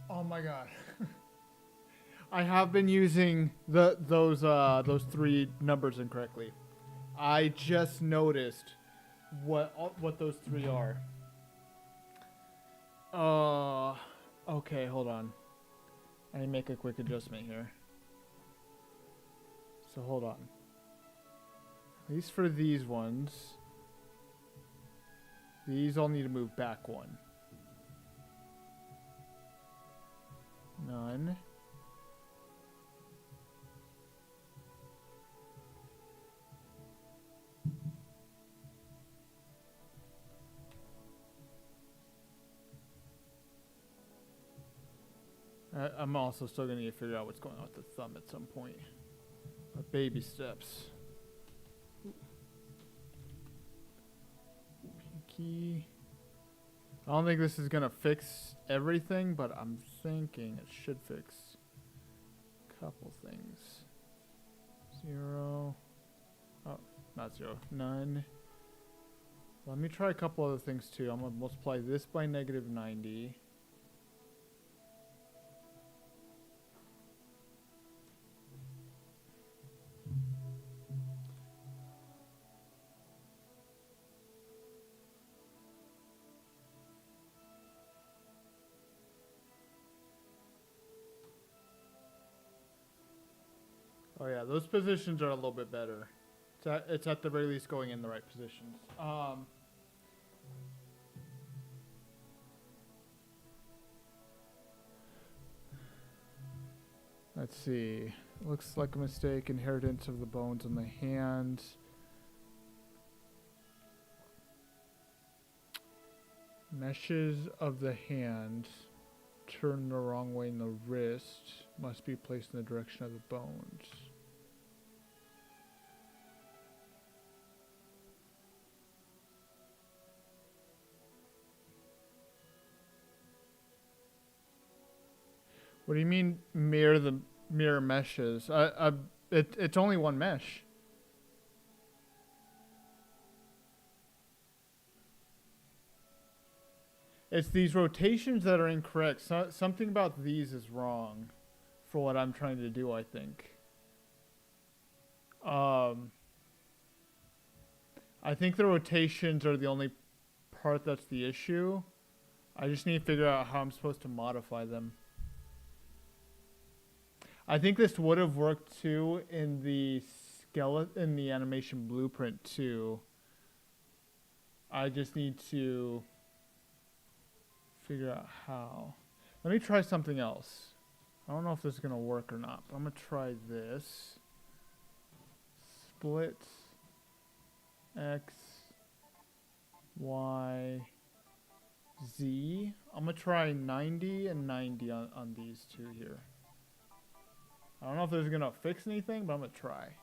S1: Oh my god. I have been using those 3 numbers incorrectly. I just noticed what those 3 are. Okay, hold on. I need to make a quick adjustment here. So hold on. At least for these ones. These all need to move back 1. None. I'm also still going to need to figure out what's going on with the thumb at some point. But baby steps. Pinky. I don't think this is going to fix everything, but I'm thinking it should fix a couple things. 0. Oh, not 0. None. Let me try a couple other things too. I'm going to multiply this by -90. Oh yeah, those positions are a little bit better. It's at the very least going in the right positions. Let's see. Looks like a mistake. Inheritance of the bones on the hand. Meshes of the hand turn the wrong way in the wrist. Must be placed in the direction of the bones. What do you mean mirror meshes? It's only one mesh. It's these rotations that are incorrect. Something about these is wrong for what I'm trying to do, I think. I think the rotations are the only part that's the issue. I just need to figure out how I'm supposed to modify them. I think this would have worked too in the in the animation blueprint too. I just need to figure out how. Let me try something else. I don't know if this is gonna work or not, but I'm gonna try this. Split X, Y, Z. I'm gonna try 90 and 90 on these two here. I don't know if this is gonna fix anything, but I'm gonna try.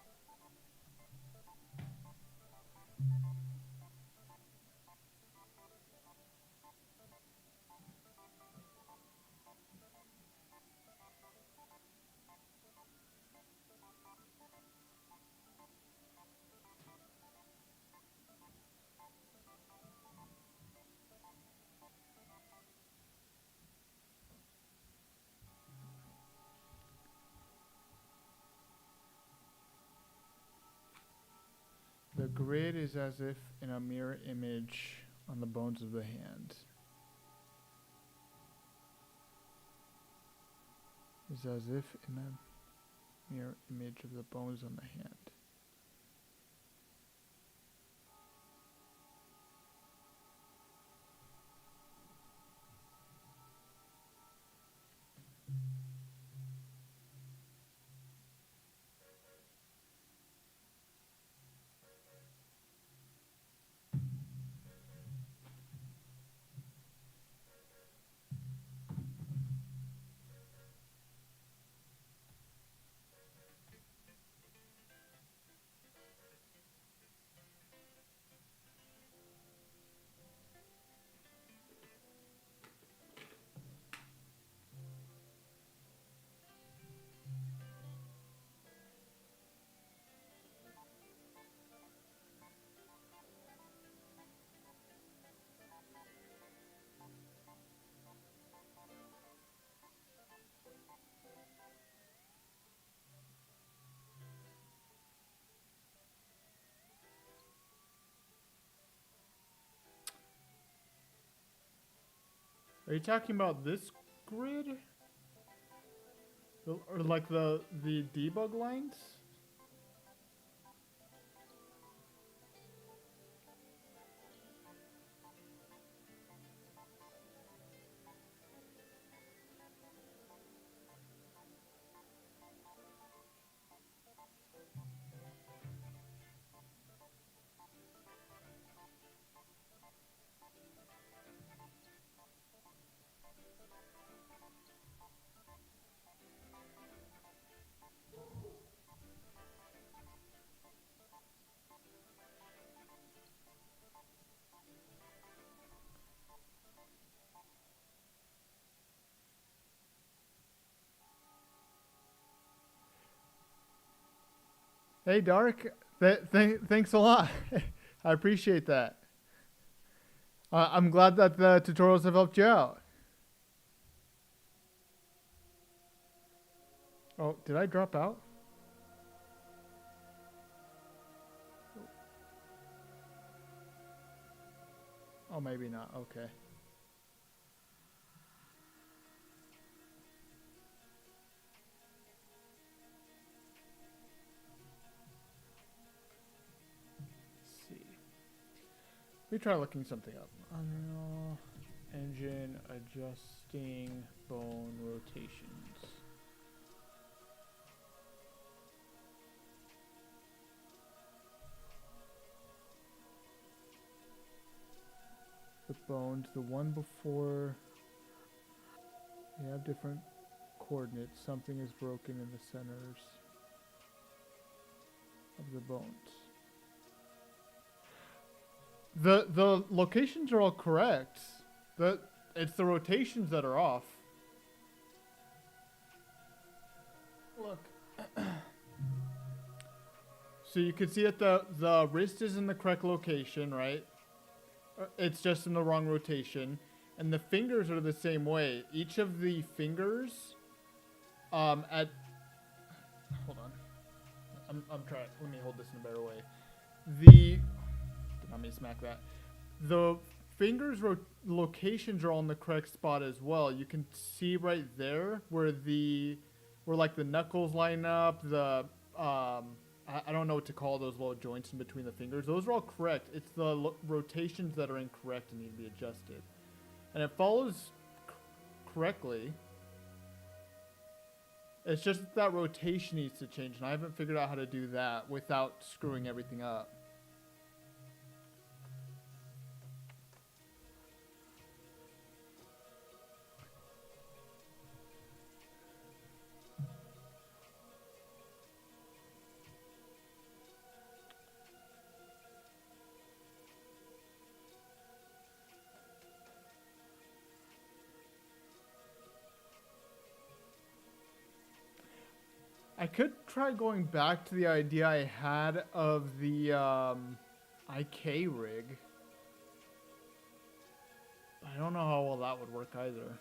S1: grid is as if in a mirror image on the bones of the hand. Is as if in a mirror image of the bones on the hand. Are you talking about this grid? Or like the debug lines? Hey, Dark. Thanks a lot. I appreciate that. I'm glad that the tutorials have helped you out. Oh, did I drop out? Oh, maybe not. Okay. Let's see. Let me try looking something up. Unreal Engine adjusting bone rotations. The bones, the one before, we have different coordinates. Something is broken in the centers of the bones. The locations are all correct. It's the rotations that are off. Look. So you can see that the wrist is in the correct location, right? It's just in the wrong rotation. And the fingers are the same way. Each of the fingers hold on. I'm trying. Let me hold this in a better way. Let me smack that. The fingers locations are all in the correct spot as well. You can see right there where like the knuckles line up, I don't know what to call those little joints in between the fingers. Those are all correct. It's the rotations that are incorrect and need to be adjusted. And it follows correctly. It's just that rotation needs to change, and I haven't figured out how to do that without screwing everything up. I could try going back to the idea I had of the IK rig. I don't know how well that would work either.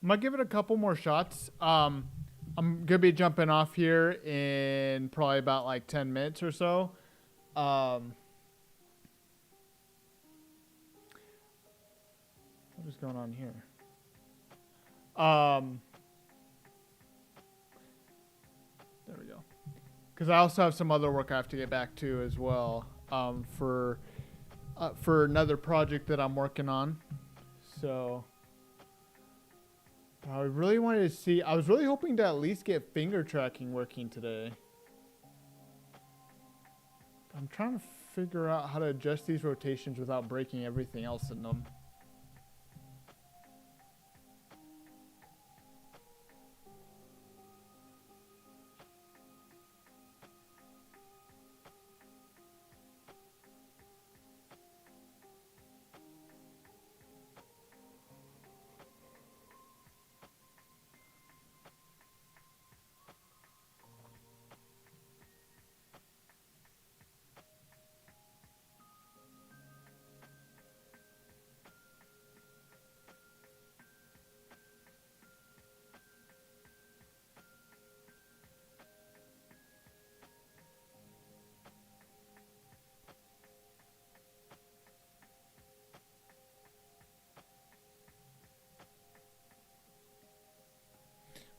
S1: I'm gonna give it a couple more shots. I'm gonna be jumping off here in probably about like 10 minutes or so. What is going on here? There we go. Because I also have some other work I have to get back to as well. For another project that I'm working on. So I really wanted to see. I was really hoping to at least get finger tracking working today. I'm trying to figure out how to adjust these rotations without breaking everything else in them.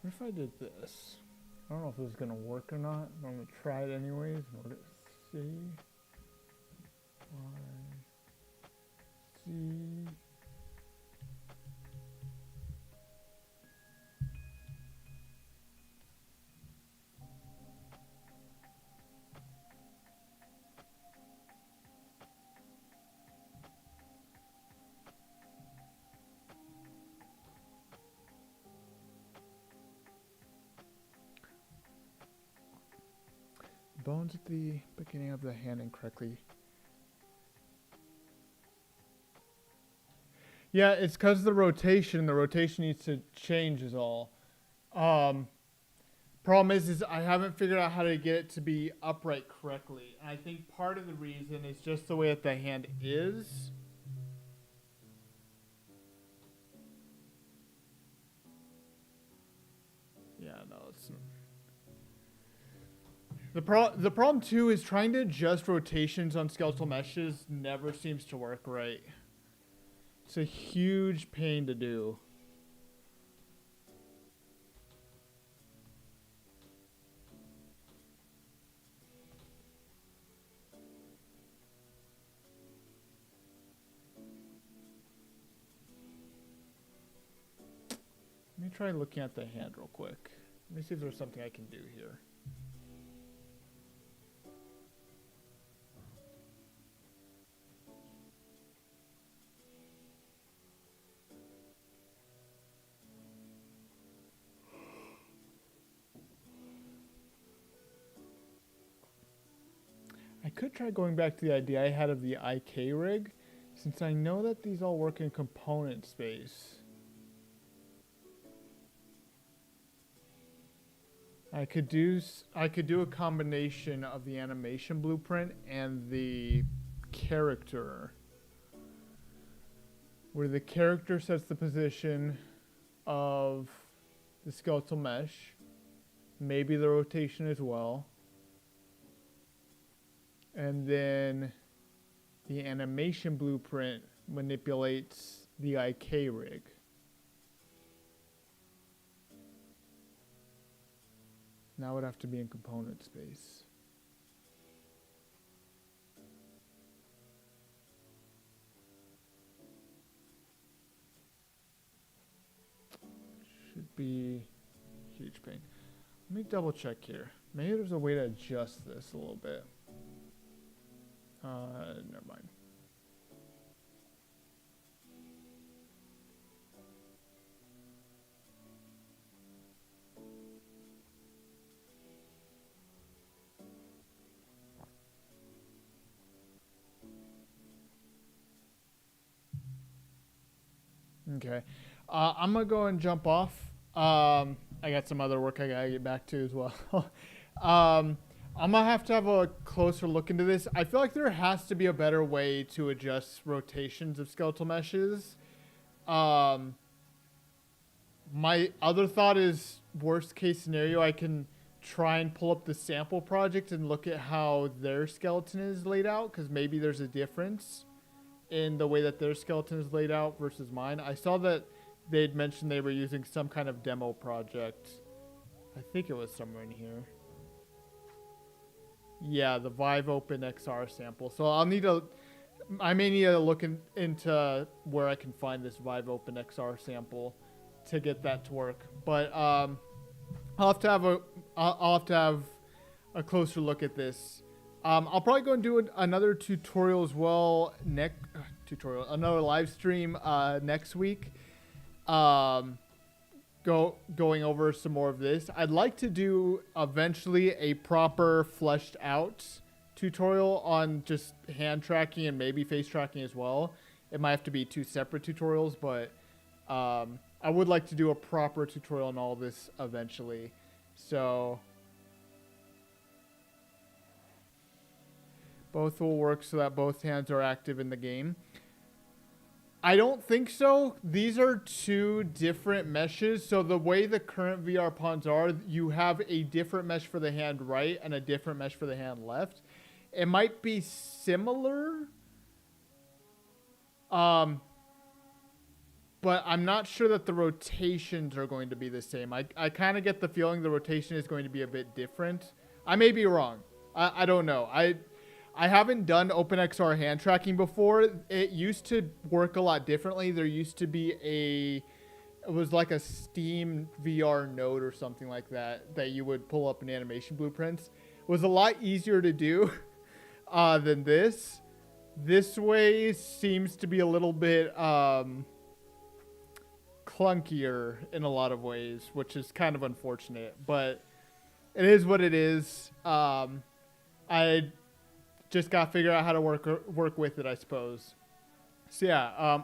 S1: What if I did this? I don't know if this is going to work or not, but I'm going to try it anyways. Let's see. C. Bones at the beginning of the hand incorrectly. Yeah, it's because the rotation. The rotation needs to change is all. Problem is I haven't figured out how to get it to be upright correctly. And I think part of the reason is just the way that the hand is. Yeah, no, it's... The problem too is trying to adjust rotations on skeletal meshes never seems to work right. It's a huge pain to do. Let me try looking at the hand real quick. Let me see if there's something I can do here. I could try going back to the idea I had of the IK rig, since I know that these all work in component space. I could do a combination of the animation blueprint and the character, where the character sets the position of the skeletal mesh, maybe the rotation as well. And then the animation blueprint manipulates the IK rig. Now it would have to be in component space. Should be huge pain. Let me double check here. Maybe there's a way to adjust this a little bit. Never mind. Okay. I'm going to go and jump off. I got some other work I got to get back to as well. I'm going to have a closer look into this. I feel like there has to be a better way to adjust rotations of skeletal meshes. My other thought is worst case scenario, I can try and pull up the sample project and look at how their skeleton is laid out, because maybe there's a difference in the way that their skeleton is laid out versus mine. I saw that they'd mentioned they were using some kind of demo project. I think it was somewhere in here. Yeah, the Vive Open XR sample. So I may need to look into where I can find this Vive Open XR sample to get that to work. But I'll have to have a closer look at this. I'll probably go and do another tutorial as well. Another live stream next week. Going over some more of this. I'd like to do eventually a proper fleshed out tutorial on just hand tracking and maybe face tracking as well. It might have to be two separate tutorials, but I would like to do a proper tutorial on all this eventually. So both will work so that both hands are active in the game. I don't think so. These are two different meshes. So the way the current VR pawns are, you have a different mesh for the hand right and a different mesh for the hand left. It might be similar. But I'm not sure that the rotations are going to be the same. I kind of get the feeling the rotation is going to be a bit different. I may be wrong. I don't know. I haven't done OpenXR hand tracking before. It used to work a lot differently. There used to be it was like a Steam VR node or something like that you would pull up in animation blueprints. It was a lot easier to do than this. This way seems to be a little bit clunkier in a lot of ways, which is kind of unfortunate, but it is what it is. I just got to figure out how to work with it, I suppose. So yeah,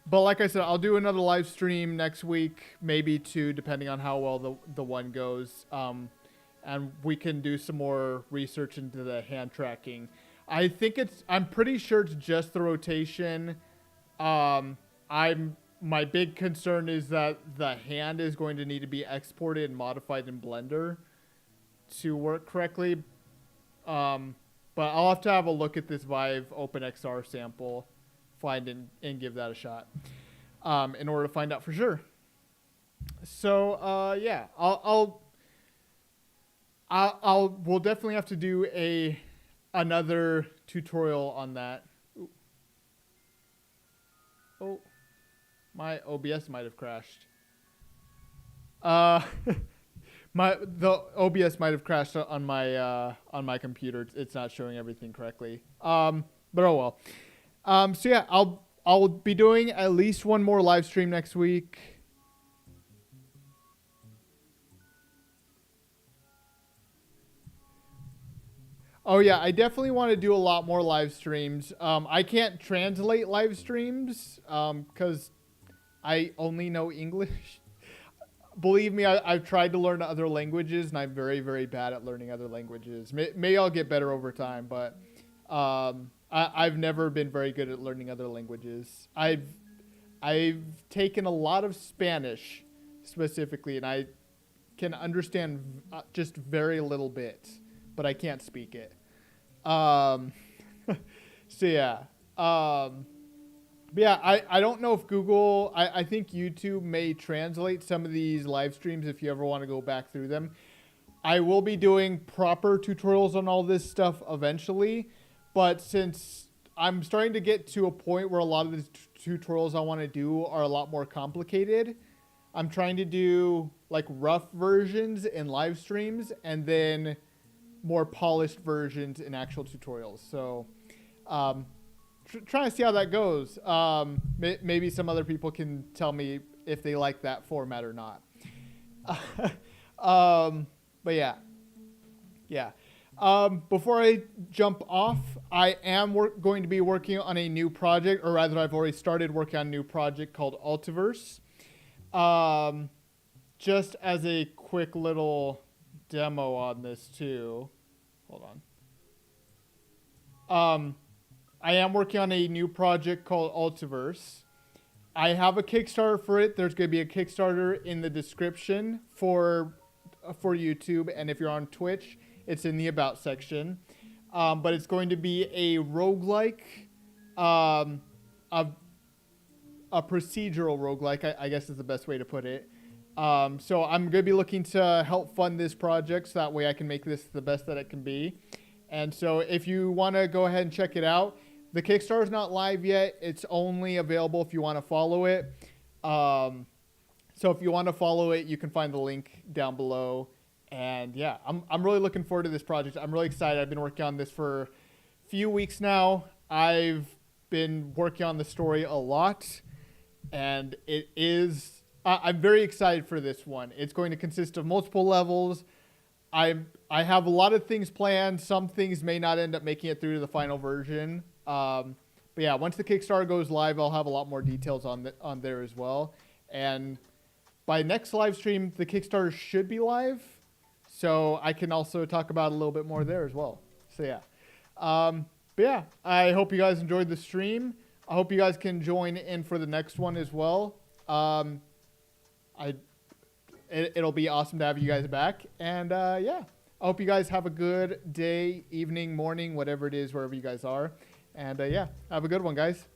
S1: but like I said, I'll do another live stream next week, maybe two, depending on how well the one goes. And we can do some more research into the hand tracking. I'm pretty sure it's just the rotation. My big concern is that the hand is going to need to be exported and modified in Blender to work correctly. But I'll have to have a look at this Vive OpenXR sample, find and give that a shot, in order to find out for sure. So yeah, we'll definitely have to do another tutorial on that. Ooh. Oh, my OBS might have crashed. The OBS might have crashed on my computer. It's not showing everything correctly. But oh well. So yeah, I'll be doing at least one more live stream next week. Oh yeah, I definitely want to do a lot more live streams. I can't translate live streams because I only know English. Believe me, I've tried to learn other languages, and I'm very, very bad at learning other languages. Maybe I'll get better over time, but I've never been very good at learning other languages. I've taken a lot of Spanish, specifically, and I can understand just very little bit, but I can't speak it. So yeah. But yeah, I don't know if Google, I think YouTube may translate some of these live streams if you ever want to go back through them. I will be doing proper tutorials on all this stuff eventually, but since I'm starting to get to a point where a lot of the tutorials I want to do are a lot more complicated, I'm trying to do like rough versions in live streams and then more polished versions in actual tutorials. So, trying to see how that goes. Maybe some other people can tell me if they like that format or not. But yeah. Before I jump off, I am going to be working on a new project, or rather I've already started working on a new project called Altiverse. Just as a quick little demo on this too. Hold on. I am working on a new project called Altiverse. I have a Kickstarter for it. There's going to be a Kickstarter in the description for YouTube, and if you're on Twitch, it's in the About section. But it's going to be a roguelike, a procedural roguelike, I guess is the best way to put it. So I'm going to be looking to help fund this project so that way I can make this the best that it can be. And so if you want to go ahead and check it out, the Kickstarter is not live yet. It's only available if you want to follow it. So if you want to follow it, you can find the link down below. And yeah, I'm really looking forward to this project. I'm really excited. I've been working on this for a few weeks now. I've been working on the story a lot, and it is, I'm very excited for this one. It's going to consist of multiple levels. I have a lot of things planned. Some things may not end up making it through to the final version. But yeah, once the Kickstarter goes live, I'll have a lot more details on there as well. And by next live stream, the Kickstarter should be live, so I can also talk about it a little bit more there as well. So yeah, but yeah, I hope you guys enjoyed the stream. I hope you guys can join in for the next one as well. It'll be awesome to have you guys back. And yeah, I hope you guys have a good day, evening, morning, whatever it is, wherever you guys are. And yeah, have a good one, guys.